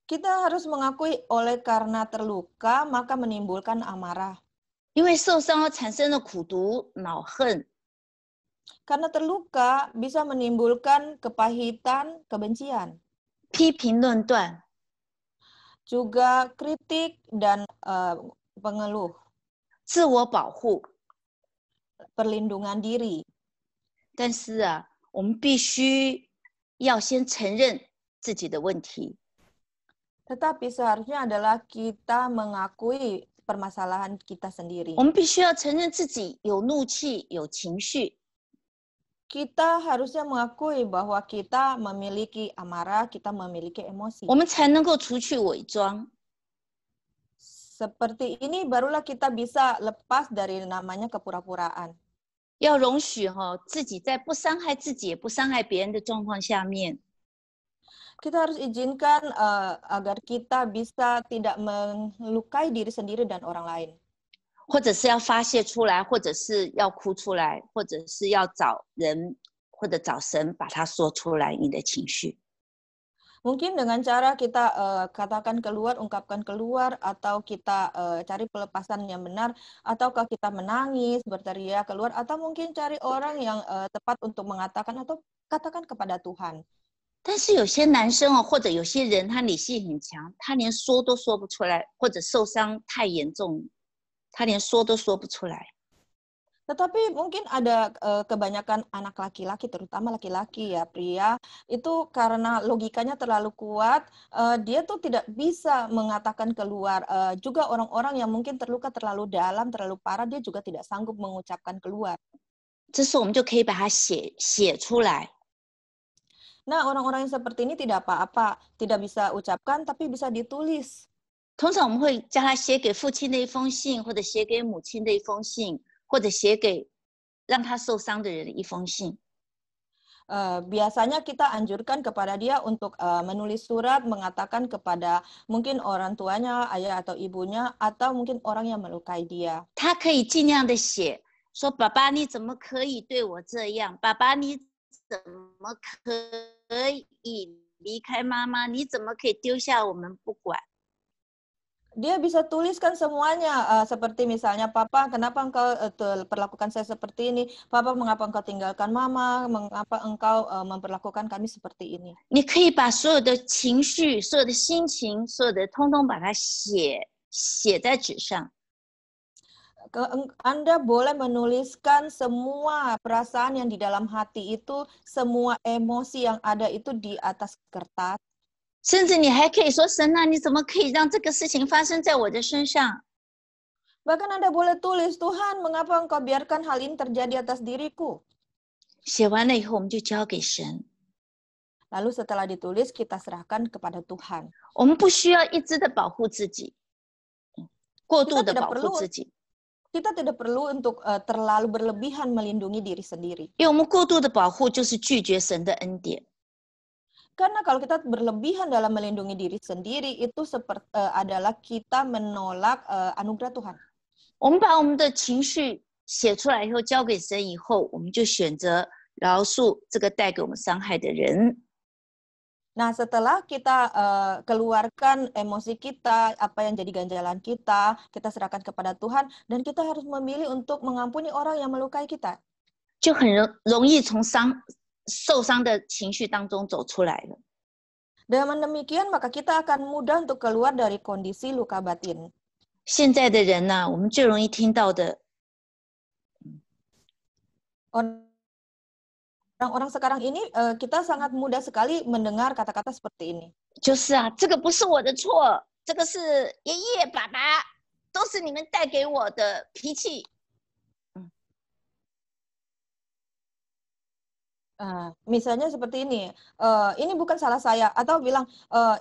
Kita harus mengakui oleh karena terluka maka menimbulkan amarah. 因为受伤而产生的苦毒、恼恨， Karena terluka bisa menimbulkan kepahitan, kebencian, 批评论断， juga kritik dan pengeluh, 自我保护。 perlindungan diri. 但是我们必须要先承认自己的问题。 Tetapi seharusnya adalah kita mengakui permasalahan kita sendiri. 我们必须要承认自己有怒气、有情绪， Kita harusnya mengakui bahwa kita memiliki amarah, kita memiliki emosi. 我们才能够除去伪装。 Seperti ini barulah kita bisa lepas dari namanya kepura-puraan. 要容许自己在不伤害自己也不伤害别人的状况下面， Kita harus izinkan agar kita bisa tidak melukai diri sendiri dan orang lain. 或者是要发泄出来，或者是要哭出来，或者是要找人或者找神把它说出来，你的情绪。 Mungkin dengan cara kita katakan keluar, ungkapkan keluar, atau kita cari pelepasan yang benar, ataukah kita menangis, berteriak keluar, atau mungkin cari orang yang tepat untuk mengatakan atau katakan kepada Tuhan. 但是有些男生或者有些人他理性很强，他连说都说不出来，或者受伤太严重，他连说都说不出来。 Tetapi mungkin ada kebanyakan anak laki-laki, terutama laki-laki ya, pria, itu karena logikanya terlalu kuat, dia tuh tidak bisa mengatakan keluar. Juga orang-orang yang mungkin terluka terlalu dalam, terlalu parah, dia juga tidak sanggup mengucapkan keluar. 这时候我们就可以把它写出来。 Nah, orang-orang yang seperti ini tidak apa-apa, tidak bisa ucapkan, tapi bisa ditulis. 通常我们会叫他写给父亲的一封信，或者写给母亲的一封信，或者写给让他受伤的人的一封信。 Biasanya kita anjurkan kepada dia untuk menulis surat, mengatakan kepada mungkin orang tuanya, ayah atau ibunya, atau mungkin orang yang melukai dia. 他可以尽量的写，说爸爸你怎么可以对我这样？爸爸你怎么可以离开妈妈？你怎么可以丢下我们不管？ Dia bisa tuliskan semuanya, seperti misalnya, Papa, kenapa engkau perlakukan saya seperti ini? Papa, mengapa engkau tinggalkan Mama? Mengapa engkau memperlakukan kami seperti ini? 你可以把所有的情绪、所有的心情、所有的通通把它写在纸上。 Anda boleh menuliskan semua perasaan yang di dalam hati itu, semua emosi yang ada itu di atas kertas. 甚至你还可以说：“神啊，你怎么可以让这个事情发生在我的身上？” Bahkan Anda boleh tulis, Tuhan, mengapa engkau biarkan hal ini terjadi atas diriku? 写完了以后，我们就交给神。 Lalu setelah ditulis, kita serahkan kepada Tuhan. 我们不需要一直的保护自己，过度的保护自己。 Kita tidak perlu untuk terlalu berlebihan melindungi diri sendiri. 因为我们过度的保护就是拒绝神的恩典。 Karena kalau kita berlebihan dalam melindungi diri sendiri, itu adalah kita menolak anugerah Tuhan. 我们把我们的情绪写出来以后，交给神以后，我们就选择饶恕这个带给我们伤害的人。 Nah, setelah kita keluarkan emosi kita, apa yang jadi ganjalan kita serahkan kepada Tuhan, dan kita harus memilih untuk mengampuni orang yang melukai kita. 就很容易从受伤的情绪当中走出来了。 Dengan demikian, maka kita akan mudah untuk keluar dari kondisi luka batin. 现在的人呢，我们最容易听到的， orang-orang sekarang ini kita sangat mudah sekali mendengar kata-kata seperti ini. 就是啊，这个不是我的错，这个是爷爷、爸爸，都是你们带给我的脾气。 Misalnya seperti ini bukan salah saya, atau bilang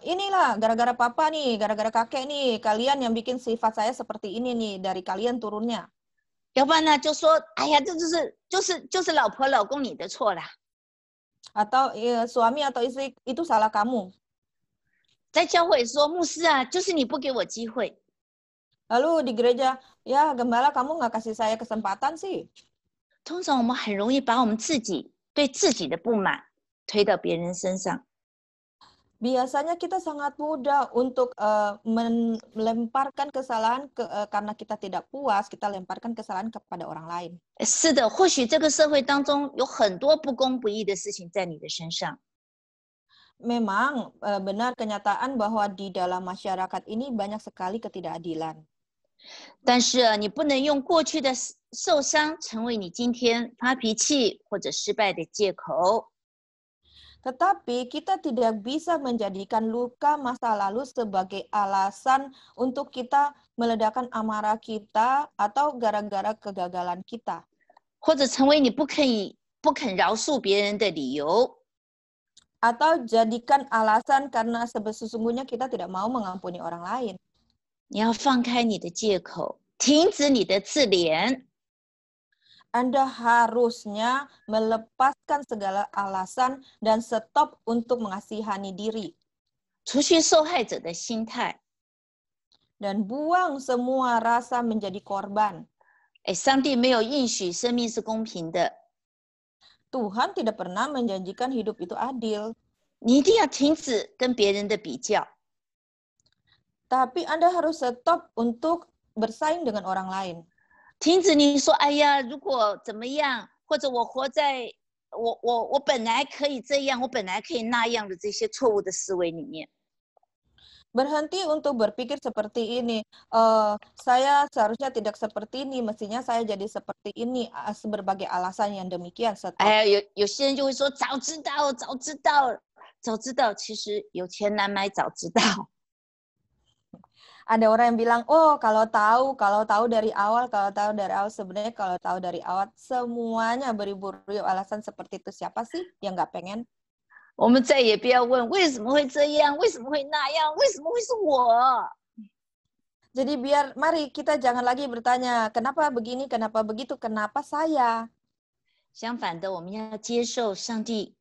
inilah gara-gara papa nih, gara-gara kakek nih, kalian yang bikin sifat saya seperti ini nih, dari kalian turunnya. 要不然呢，就说哎呀，这就是老婆老公你的错啦。 Atau suami atau istri itu salah kamu. 在教会说牧师啊，就是你不给我机会。 Lalu di gereja, ya gembala kamu nggak kasih saya kesempatan sih. 通常我们很容易把我们自己对自己的不满推到别人身上。 Biasanya kita sangat mudah untuk melemparkan kesalahan karena kita tidak puas, kita lemparkan kesalahan kepada orang lain. 是的，或许这个社会当中有很多不公不义的事情在你的身上。 Memang benar kenyataan bahwa di dalam masyarakat ini banyak sekali ketidakadilan. 但是你不能用过去的受伤成为你今天发脾气或者失败的借口。 Tetapi kita tidak bisa menjadikan luka masa lalu sebagai alasan untuk kita meledakkan amarah kita atau gara-gara kegagalan kita. 或者成为你不肯饶恕别人的理由。 Atau jadikan alasan karena sesungguhnya kita tidak mau mengampuni orang lain. 你要放开你的借口，停止你的自怜。 Anda harusnya melepaskan segala alasan dan stop untuk mengasihani diri. 除去受害者的心态。 Dan buang semua rasa menjadi korban. 上帝没有应许生命是公平的。 Tuhan tidak pernah menjanjikan hidup itu adil. 你一定要停止跟别人的比较。 Tapi Anda harus stop untuk bersaing dengan orang lain. 停止你说哎呀，如果怎么样，或者我活在我本来可以这样，我本来可以那样的这些错误的思维里面。 Berhenti untuk berpikir seperti ini. Saya seharusnya tidak seperti ini, mestinya saya jadi seperti ini. Berbagai alasan yang demikian. 哎呀，有些人就会说早知道，早知道，早知道。其实有钱难买早知道。 Ada orang yang bilang, oh kalau tahu dari awal, sebenarnya kalau tahu dari awal semuanya beribu-ribu alasan seperti itu. Siapa sih yang nggak pengen? 我们再也不要问为什么会这样，为什么会那样，为什么会是我？ Jadi mari kita jangan lagi bertanya kenapa begini, kenapa begitu, kenapa saya? 相反的，我们要接受上帝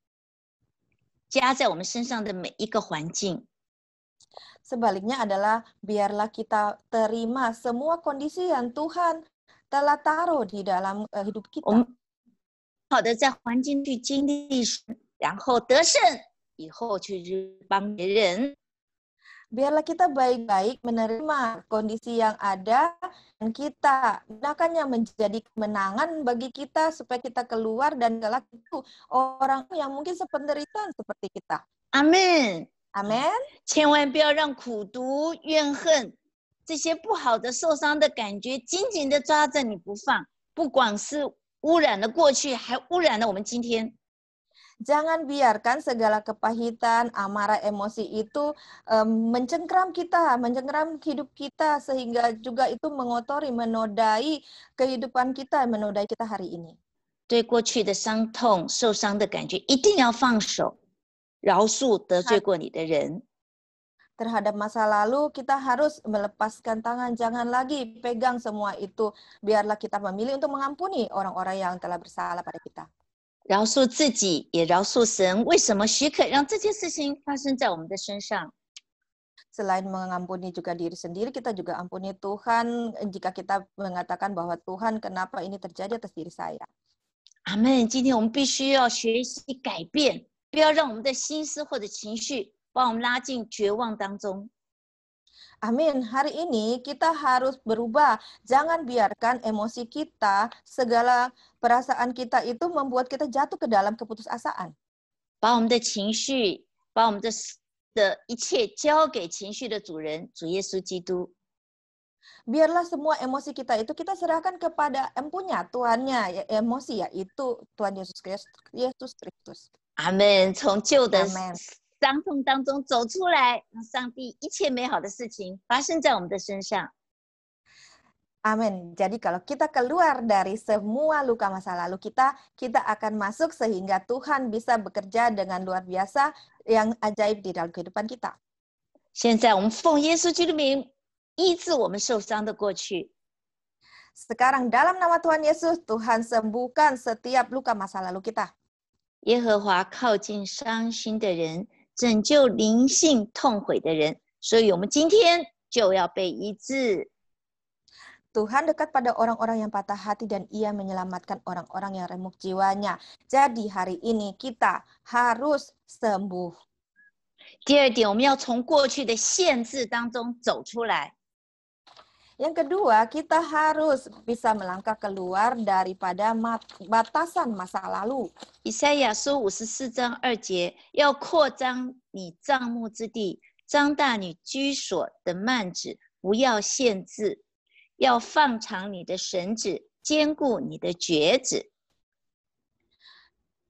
加在我们身上的每一个环境。 Sebaliknya adalah biarlah kita terima semua kondisi yang Tuhan telah taruh di dalam hidup kita. 我们好的在环境去经历，然后得胜，以后去帮别人。 Biarlah kita baik-baik menerima kondisi yang ada dan kita gunakannya menjadi kemenangan bagi kita supaya kita keluar dan galak itu orang yang mungkin sependeritaan seperti kita. Amin. Amin. 千万不要让苦毒、怨恨这些不好的、受伤的感觉紧紧的抓着你不放，不管是污染了过去，还污染了我们今天。 Jangan biarkan segala kepahitan, amarah, emosi itu mencengkram kita, mencengkram hidup kita sehingga juga itu mengotori, menodai kehidupan kita, menodai kita hari ini. 对过去的伤痛、受伤的感觉，一定要放手，饶恕得罪过你的人。 Terhadap masa lalu kita harus melepaskan tangan, jangan lagi pegang semua itu. Biarlah kita memilih untuk mengampuni orang-orang yang telah bersalah pada kita. 饶恕自己，也饶恕神。为什么许可让这件事情发生在我们的身上？ Selain mengampuni juga diri sendiri, kita juga ampuni Tuhan jika kita mengatakan bahwa Tuhan, kenapa ini terjadi atas diri saya. 阿们。今天我们必须要学习改变，不要让我们的心思或者情绪把我们拉进绝望当中。 Amin. Hari ini kita harus berubah. Jangan biarkan emosi kita, segala perasaan kita itu membuat kita jatuh ke dalam keputusasaan. 把我们的情绪，把我们的一切交给情绪的主人，主耶稣基督。Biarlah semua emosi kita itu kita serahkan kepada empunya, Tuhannya, emosi yaitu Tuhan Yesus Kristus. 阿们，从旧的 Amen. 伤痛当中走出来，让上帝一切美好的事情发生在我们的身上。 Amin. Jadi kalau kita keluar dari semua luka masa lalu kita akan masuk sehingga Tuhan bisa bekerja dengan luar biasa yang ajaib di dalam kehidupan kita. 现在我们奉耶稣基督的名医治我们受伤的过去。 Sekarang dalam nama Tuhan Yesus, Tuhan sembuhkan setiap luka masa lalu kita. 耶和华靠近伤心的人，拯救灵性痛悔的人，所以我们今天就要被医治。 Tuhan dekat pada orang-orang yang patah hati dan Ia menyelamatkan orang-orang yang remuk jiwanya. Jadi hari ini kita harus sembuh. 第二点，我们要从过去的限制当中走出来。 Yang kedua, kita harus bisa melangkah keluar daripada batasan masa lalu. 以赛亚书54章2节，要扩张你帐幕之地，张大你居所的幔子，不要限制，要放长你的绳子，坚固你的橛子。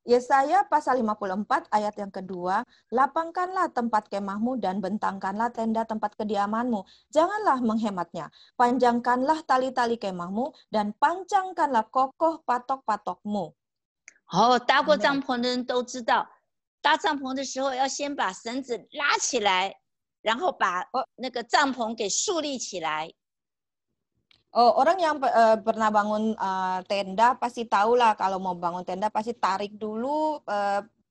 Yesaya pasal 54 ayat yang kedua, lapangkanlah tempat kemahmu dan bentangkanlah tenda tempat kediamanmu. Janganlah menghematnya. Panjangkanlah tali-tali kemahmu dan pancangkanlah kokoh patok-patokmu. 搭过帐篷的人都知道，搭帐篷的时候要先把绳子拉起来，然后把那个帐篷给竖立起来。 Orang yang pernah bangun tenda pasti tahulah kalau mau bangun tenda pasti tarik dulu,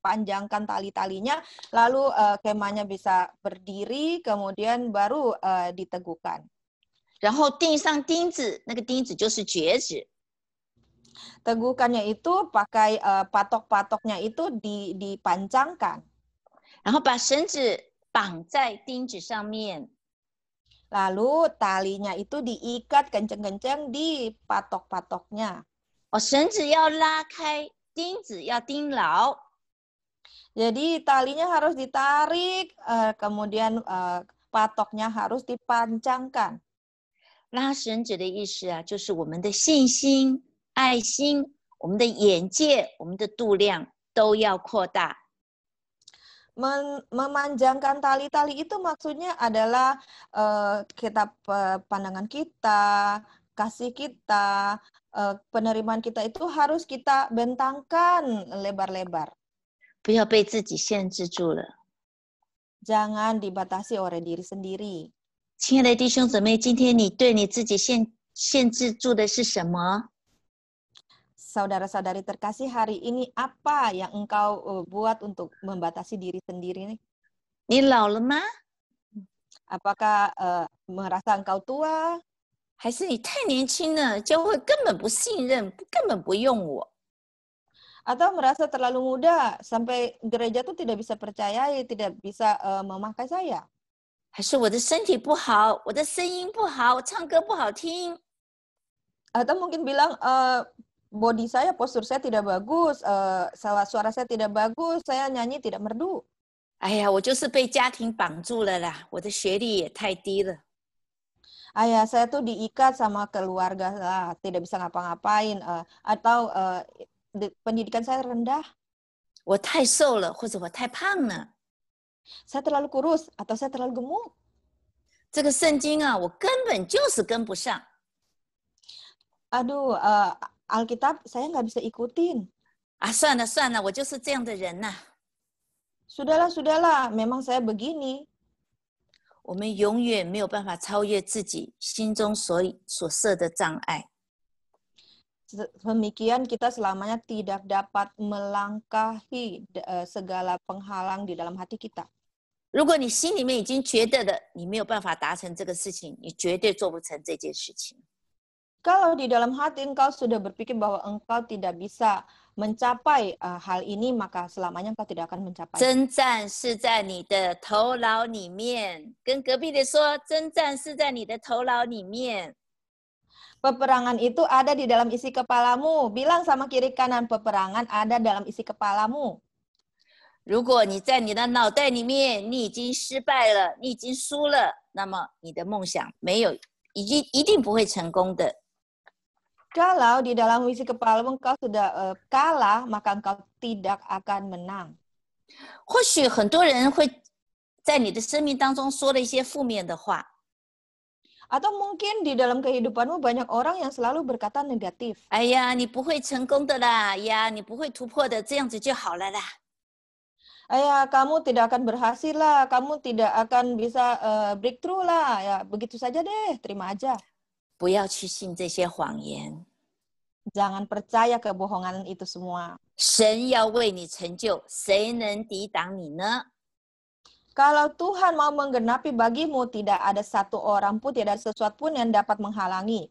panjangkan tali-talinya, lalu kemahnya bisa berdiri, kemudian baru diteguhkan. 然后钉上钉子，那个钉子就是橛子。 Teguhkannya itu pakai patok-patoknya itu dipancangkan. 然后把绳子绑在钉子上面。 Lalu talinya itu diikat kenceng-kenceng di patok-patoknya. 绳子要拉开，钉子要钉牢。 Jadi talinya harus ditarik, kemudian patoknya harus dipancangkan. 拉绳子的意思啊，就是我们的信心、爱心、我们的眼界、我们的度量都要扩大。 Memanjangkan tali-tali itu maksudnya adalah kita pandangan kita, kasih kita, penerimaan kita itu harus kita bentangkan lebar-lebar. 不要被自己限制住了。 Jangan dibatasi oleh diri sendiri. 亲爱的弟兄姊妹，今天你对你自己限制住的是什么？ Saudara-saudari terkasih, hari ini apa yang engkau buat untuk membatasi diri sendiri nih? 你老了吗？ Apakah merasa engkau tua? 还是你太年轻了，教会根本不信任，根本不用我？ Atau merasa terlalu muda sampai gereja tuh tidak bisa percayai, tidak bisa memakai saya? 还是我的身体不好，我的声音不好，我唱歌不好听？ Atau mungkin bilang body saya, postur saya tidak bagus, suara saya tidak bagus, saya nyanyi tidak merdu. 哎呀，我就是被家庭绑住了啦，我的学历也太低了。 Ayah saya tuh diikat sama keluarga lah, tidak bisa ngapa-ngapain, atau pendidikan saya rendah. 我太瘦了，或者我太胖了。 Saya terlalu kurus atau saya terlalu gemuk. 这个圣经啊，我根本就是跟不上。 Aduh, Alkitab saya nggak bisa ikutin. 啊，算了算了，我就是这样的人呐。 Sudahlah, memang saya begini. 我们永远没有办法超越自己心中所设的障碍。 Demikian kita selamanya tidak dapat melangkahi segala penghalang di dalam hati kita. 如果你心里面已经觉得的，你没有办法达成这个事情，你绝对做不成这件事情。 Kalau di dalam hati engkau sudah berpikir bahwa engkau tidak bisa mencapai hal ini, maka selamanya engkau tidak akan mencapai. 征战是在你的头脑里面，跟隔壁的说，征战是在你的头脑里面。 Peperangan itu ada di dalam isi kepalamu. Bilang sama kiri kanan, peperangan ada dalam isi kepalamu. 如果你在你的脑袋里面，你已经失败了，你已经输了，那么你的梦想没有一定不会成功的。 Kalau di dalam visi kepalamu engkau sudah kalah, maka engkau tidak akan menang. 或许很多人会在你的生命当中说了一些负面的话， Atau mungkin di dalam kehidupanmu banyak orang yang selalu berkata negatif. 哎呀，你不会成功的啦，呀，你不会突破的，这样子就好了啦。 Ayah, kamu tidak akan berhasil lah, kamu tidak akan bisa breakthrough lah. Ya, begitu saja deh, terima aja. 不要去信这些谎言， Jangan percaya kebohongan itu semua. 神要为你成就，谁能抵挡你呢？ Kalau Tuhan mau menggenapi bagimu, tidak ada satu orang pun, tidak ada sesuatu pun yang dapat menghalangi.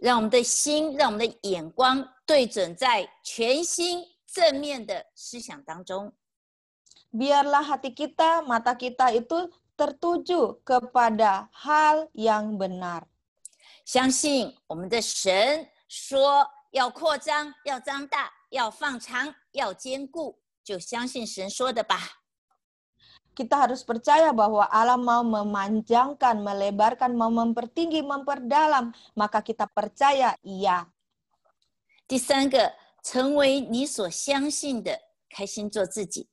让我们的心，让我们的眼光对准在全新正面的思想当中。 Biarlah hati kita, mata kita itu tertuju kepada hal yang benar. 相信我们的神说要扩张，要张大，要放长，要坚固，就相信神说的吧。 Kita harus percaya bahwa Allah mau memanjangkan, melebarkan, mau mempertinggi, memperdalam. Maka kita percaya iya. 第三个，成为你所相信的，开心做自己。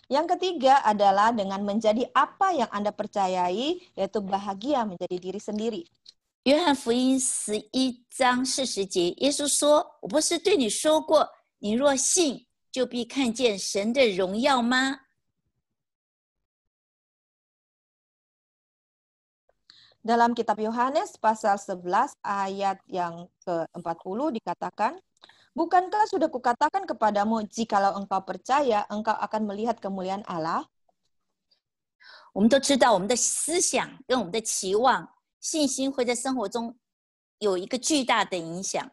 Yang ketiga adalah dengan menjadi apa yang Anda percayai, yaitu bahagia menjadi diri sendiri. 约翰福音11章40节，耶稣说：“我不是对你说过，你若信，就必看见神的荣耀吗？” Dalam kitab Yohanes pasal 11 ayat yang ke-40 dikatakan, bukankah sudah kukatakan kepadamu, jikalau engkau percaya, engkau akan melihat kemuliaan Allah? 我们都知道，我们的思想跟我们的期望、信心会在生活中有一个巨大的影响。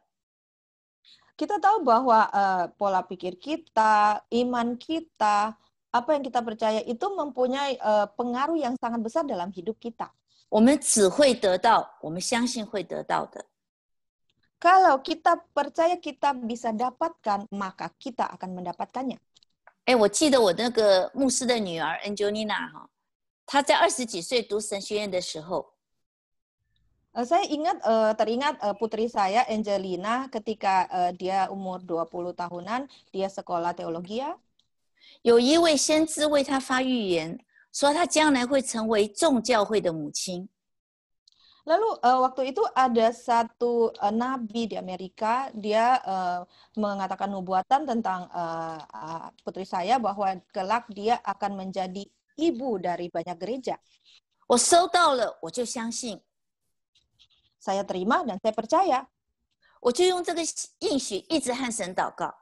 Kita tahu bahwa pola pikir kita, iman kita, apa yang kita percaya itu mempunyai pengaruh yang sangat besar dalam hidup kita. 我们只会得到我们相信会得到的。 Kalau kita percaya kita bisa dapatkan, maka kita akan mendapatkannya. 哎，我记得我那个牧师的女儿 Angelina 哈，她在20几岁读神学院的时候， Saya teringat putri saya Angelina ketika dia umur 20 tahunan, dia sekolah teologi. 有一位先知为她发预言，说她将来会成为众教会的母亲。 Lalu waktu itu ada satu nabi di Amerika, dia mengatakan nubuatan tentang putri saya bahwa kelak dia akan menjadi ibu dari banyak gereja. 我收到了，我就相信， Saya terima dan saya percaya. 我就用这个应许一直和神祷告。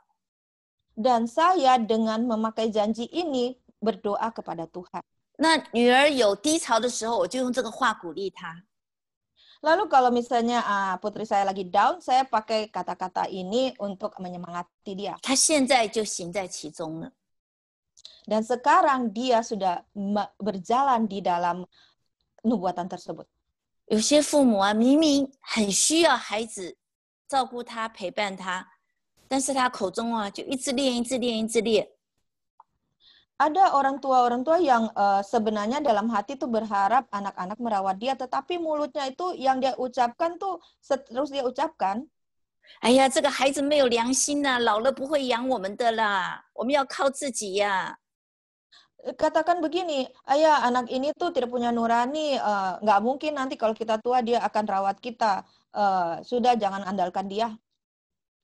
Dan saya dengan memakai janji ini berdoa kepada Tuhan. 那女儿有低潮的时候，我就用这个话鼓励她。 Lalu kalau misalnya putri saya lagi down, saya pakai kata-kata ini untuk menyemangati dia. 她现在就行在其中了。 Dan sekarang dia sudah berjalan di dalam nubuatan tersebut. 有些父母啊，明明很需要孩子照顾他、陪伴他，但是他口中啊就一直练、一直练、一直练。 Ada orang tua yang sebenarnya dalam hati tuh berharap anak-anak merawat dia, tetapi mulutnya itu yang dia ucapkan tuh terus dia ucapkan. 哎呀，这个孩子没有良心呐、老了不会养我们的啦，我们要靠自己呀、 Katakan begini, ayah anak ini tuh tidak punya nurani, nggak mungkin nanti kalau kita tua dia akan rawat kita. Sudah jangan andalkan dia.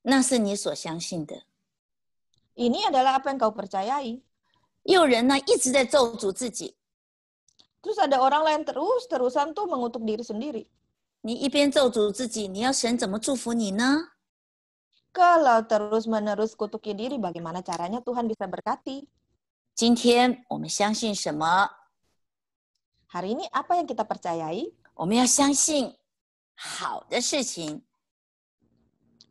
那是你所相信的。 Ini adalah apa yang kau percayai. 也有人呢一直在咒诅自己， Terus ada orang lain terus-terusan tuh mengutuk diri sendiri. 你一边咒诅自己，你要神怎么祝福你呢？ Kalau terus-menerus kutuki diri, bagaimana caranya Tuhan bisa berkati? 今天我们相信什么？ Hari ini apa yang kita percayai? 我们要相信好的事情。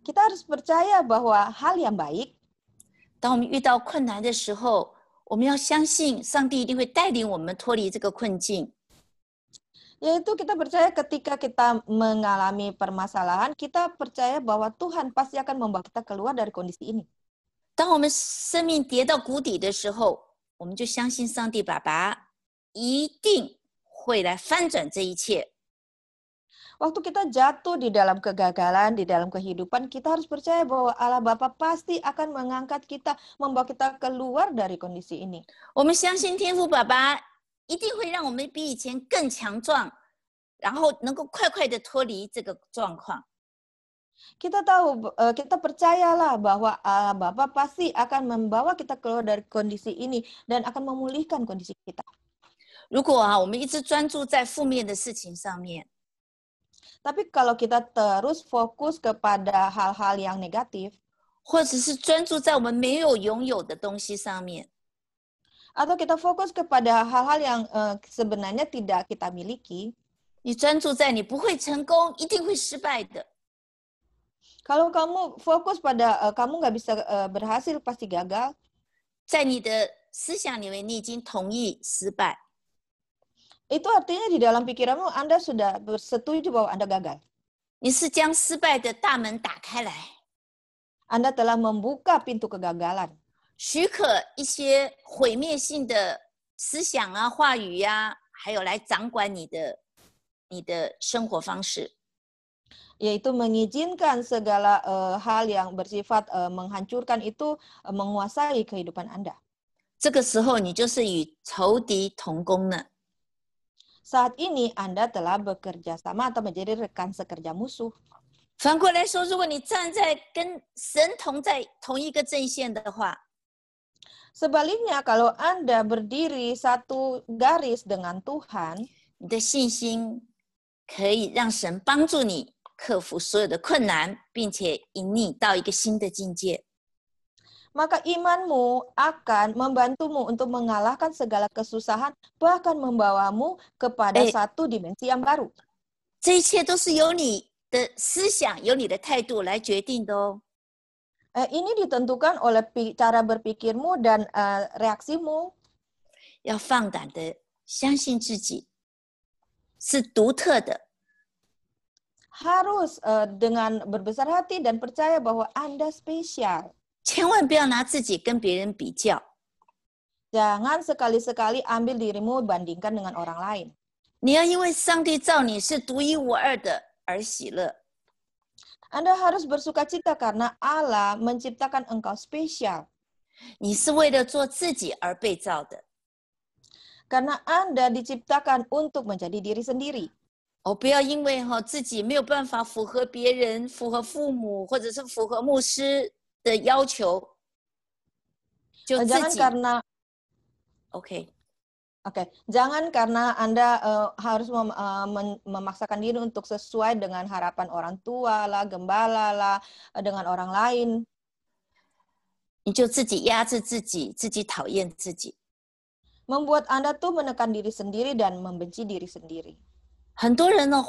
Kita harus percaya bahwa hal yang baik. 当我们遇到困难的时候，我们要相信上帝一定会带领我们脱离这个困境。 Yaitu kita percaya ketika kita mengalami permasalahan, kita percaya bahwa Tuhan pasti akan membawa kita keluar dari kondisi ini. 当我们生命跌到谷底的时候，我们就相信上帝爸爸一定会来翻转这一切。Waktu kita jatuh di dalam kegagalan, di dalam kehidupan, kita harus percaya bahwa Allah Bapa pasti akan mengangkat kita, membawa kita keluar dari kondisi ini. 我们相信天父爸爸一定会让我们比以前更强壮，然后能够快快的脱离这个状况。 Kita tahu, kita percayalah bahwa Allah Bapa pasti akan membawa kita keluar dari kondisi ini dan akan memulihkan kondisi kita. 如果我们一直专注在负面的事情上面， Tapi kalau kita terus fokus kepada hal-hal yang negatif, 或者是专注在我们没有拥有的东西上面， atau kita fokus kepada hal-hal yang sebenarnya tidak kita miliki, 你专注在你不会成功，一定会失败的， kalau kamu fokus pada kamu nggak bisa berhasil, pasti gagal, 在你的思想里面，你已经同意失败。 itu artinya di dalam pikiranmu Anda sudah bersetuju bahwa Anda gagal. 你是将失败的大门打开来， Anda telah membuka pintu kegagalan. 许可一些毁灭性的思想啊、话语呀、还有来掌管你的生活方式。 Yaitu mengizinkan segala hal yang bersifat menghancurkan itu menguasai kehidupan Anda. 这个时候，你就是与仇敌同工了。 Saat ini Anda telah bekerja sama atau menjadi rekan sekerja musuh. 反过来说，如果你站在跟神在同一个阵线的话， Sebaliknya, kalau Anda berdiri satu garis dengan Tuhan, 你的信心可以让神帮助你克服所有的困难，并且引你到一个新的境界。 maka imanmu akan membantumu untuk mengalahkan segala kesusahan, bahkan membawamu kepada satu dimensi yang baru. 这一切都是由你的思想、由你的态度来决定的哦。 Ini ditentukan oleh cara berpikirmu dan reaksimu. 要放胆的相信自己是独特的， Harus dengan berbesar hati dan percaya bahwa Anda spesial. 千万不要拿自己跟别人比较。 Jangan sekali-sekali ambil dirimu bandingkan dengan orang lain. 你要因为上帝造你是独一无二的而喜乐。 Anda harus bersukacita karena Allah menciptakan engkau spesial. 你是为了做自己而被造的。 Karena Anda diciptakan untuk menjadi diri sendiri. 不要因为自己没有办法符合别人、符合父母或者是符合牧师的要求，就自己 Jangan karena OK， jangan karena Anda harus memaksakan diri untuk sesuai dengan harapan orang tua lah, gembala lah, dengan orang lain. 你就自己压制自己，自己讨厌自己。 Membuat Anda tuh menekan diri sendiri dan membenci diri sendiri. 很多人呢，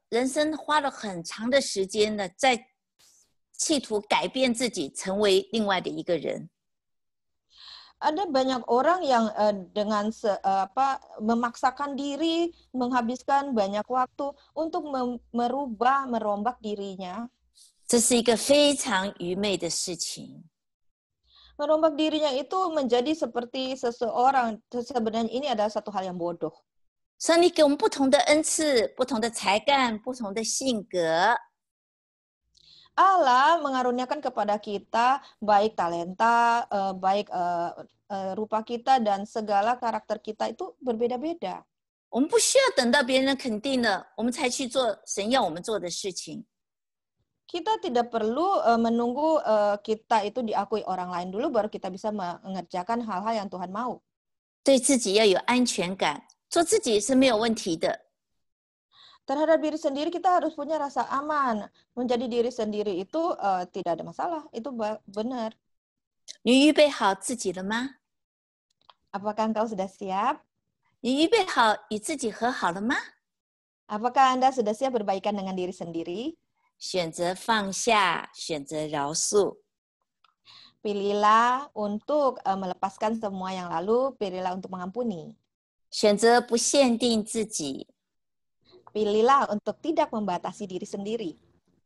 人生花了很长的时间呢，在企图改变自己，成为另外的一个人。 Ada banyak orang yang dengan memaksakan diri, menghabiskan banyak waktu untuk merombak dirinya. 这是一个非常愚昧的事情。 Merombak dirinya itu menjadi seperti seseorang, sebenarnya ini adalah satu hal yang bodoh. 上帝给我们不同的恩赐、不同的才干、不同的性格。 Allah mengaruniakan kepada kita baik talenta, baik rupa kita dan segala karakter kita itu berbeda-beda. 我们不需要等到别人肯定了，我们才去做神要我们做的事情。 Kita tidak perlu menunggu kita itu diakui orang lain dulu baru kita bisa mengerjakan hal-hal yang Tuhan mau. 对自己要有安全感，做自己是没有问题的。 Terhadap diri sendiri kita harus punya rasa aman. Menjadi diri sendiri itu tidak ada masalah, itu benar. 你预备好自己了吗？ Apakah engkau sudah siap? 你预备好与自己和好了吗？ Apakah Anda sudah siap berbaikan dengan diri sendiri? 选择放下，选择饶恕。 Pilihlah untuk melepaskan semua yang lalu, pilihlah untuk mengampuni. 选择不限定自己， Pilihlah untuk tidak membatasi diri sendiri.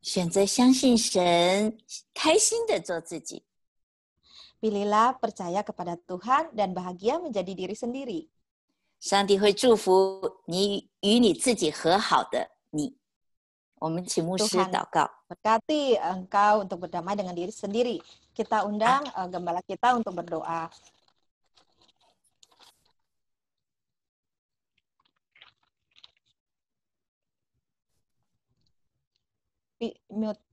选择相信神，开心的做自己。 Pilihlah percaya kepada Tuhan dan bahagia menjadi diri sendiri. 上帝会祝福你与你自己和好的你。我们请牧师 Tuhan 祷告。 berkati engkau untuk berdamai dengan diri sendiri. Kita undang gembala kita untuk berdoa. Mute.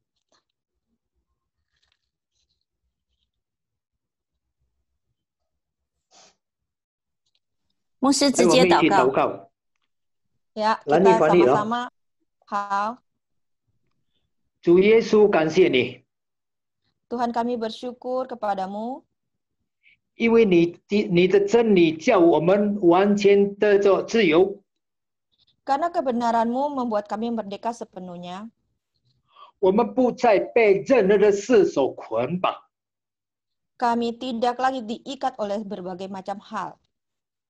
牧师直来，我接们一起祷告。祷告。 Ya, 蓝 kita 尼法利哦， sama-sama. 好， 主耶稣，感谢你， Tuhan kami bersyukur kepadamu 因为你的真理叫我们完全得着自由， karena kebenaranmu membuat kami merdeka sepenuhnya. 我们不再被任何的事所捆绑， Kami tidak lagi diikat oleh berbagai macam hal.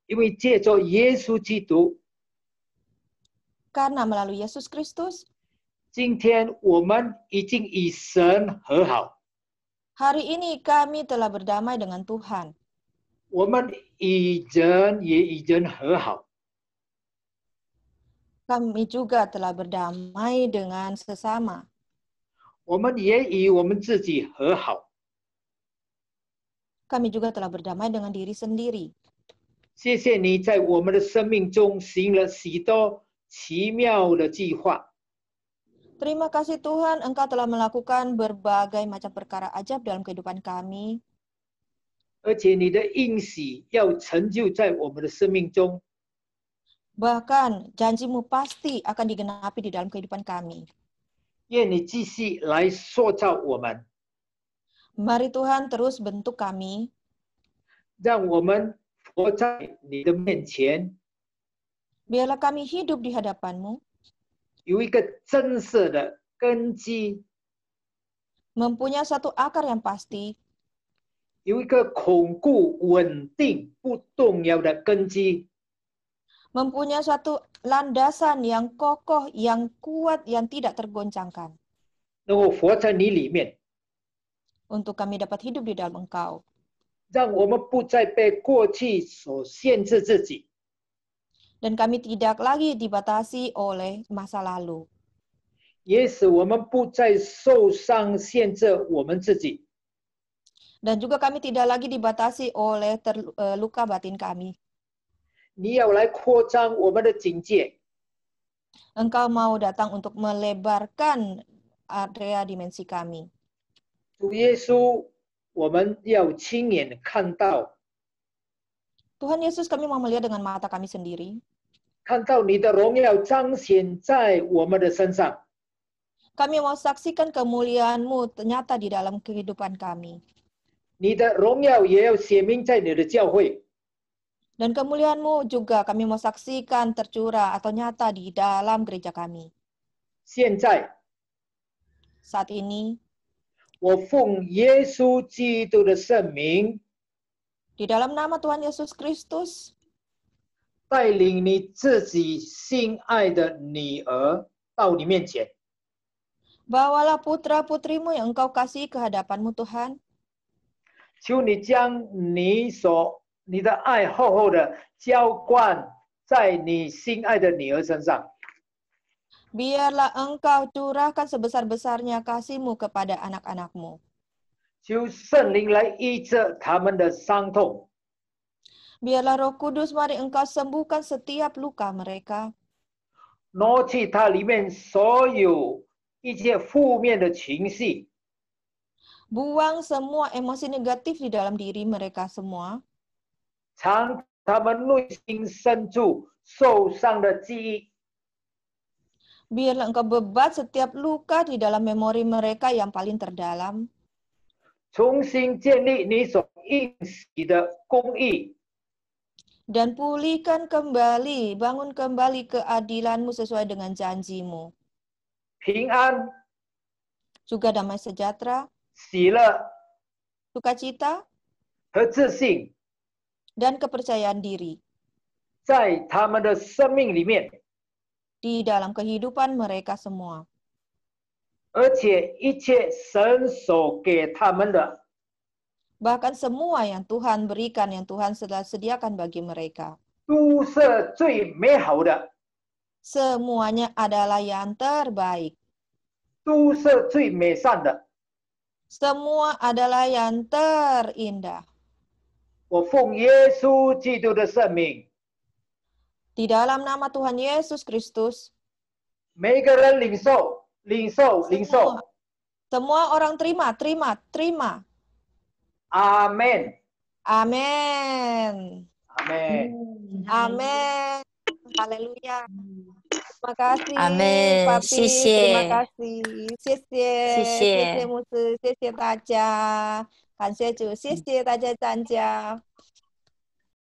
因为借着耶稣基督， Karena melalui Yesus Kristus, 今天我们已经与神和好， hari ini kami telah berdamai dengan Tuhan. 我们与人也与人和好， Kami juga telah berdamai dengan sesama. 我们也与我们自己和好。 Kami juga telah berdamai dengan diri sendiri. 谢谢你在我们的生命中行了许多奇妙的计划。 Terima kasih Tuhan, Engkau telah melakukan berbagai macam perkara ajaib dalam kehidupan kami. 而且你的应许要成就在我们的生命中， Bahkan janjimu pasti akan digenapi di dalam kehidupan kami. 愿你继续来塑造我们， Mari Tuhan terus bentuk kami, 让我们活在你的面前， biarlah kami hidup di hadapan-Mu, 有一个真实的根基， mempunyai satu akar yang pasti, 有一个巩固、稳定、不动摇的根基， mempunyai suatu landasan yang kokoh, yang kuat, yang tidak tergoncangkan. 能够活在你里面， Untuk kami dapat hidup di dalam Engkau. 让我们不再被过去所限制自己， Dan kami tidak lagi dibatasi oleh masa lalu. 也使我们不再受伤限制我们自己。 Dan juga kami tidak lagi dibatasi oleh luka batin kami. 你要来扩张我们的境界， Engkau mau datang untuk melebarkan area dimensi kami. 主耶稣，我们要亲眼看到， Tuhan Yesus, kami mau melihat dengan mata kami sendiri. 看到你的荣耀彰显在我们的身上。 Kami mau saksikan kemuliaan-Mu ternyata di dalam kehidupan kami. 你的荣耀也要显明在你的教会， Dan kemuliaan-Mu juga kami mau saksikan tercurah atau nyata di dalam gereja kami. 现在 Saat ini, 我奉耶稣基督的圣名， di dalam nama Tuhan Yesus Kristus, 带领你自己心爱的女儿到你面前， bawalah putra-putrimu yang Engkau kasihi ke hadapan-Mu Tuhan. 求你将你的爱厚厚的浇灌在你心爱的女儿身上， Biarlah Engkau curahkan sebesar-besarnya kasih-Mu kepada anak-anak-Mu. 求圣灵来医治他们的伤痛， Biarlah Roh Kudus, mari Engkau sembuhkan setiap luka mereka. 挪去它里面所有一切负面的情绪， Buang semua emosi negatif di dalam diri mereka semua. 藏他们内心深处受伤的记忆， Biarlah Engkau bebat setiap luka di dalam memori mereka yang paling terdalam. 重新建立你所应许的公义， Dan pulihkan kembali, bangun kembali keadilan-Mu sesuai dengan janji-Mu. 平安、 Juga damai sejahtera, 喜乐 sukacita, 和自信， dan kepercayaan diri 在他们的生命里面， di dalam kehidupan mereka semua. 而且一切神所给他们的， Bahkan semua yang Tuhan berikan, yang Tuhan sudah sediakan bagi mereka. 都是最美好的， Semuanya adalah yang terbaik. 都是最美善的。 Semua adalah yang terindah. 我奉耶稣基督的圣名， Di dalam nama Tuhan Yesus Kristus, 每一个人领受，领受，领受。 semua orang terima, terima, terima. 阿门， Amin. 阿门。 Amin. Haleluya. Terima kasih, Amin. Papi. 谢谢。 Terima kasih. 谢谢。谢谢。谢谢牧师，谢谢大家。感谢主，谢谢大家参加。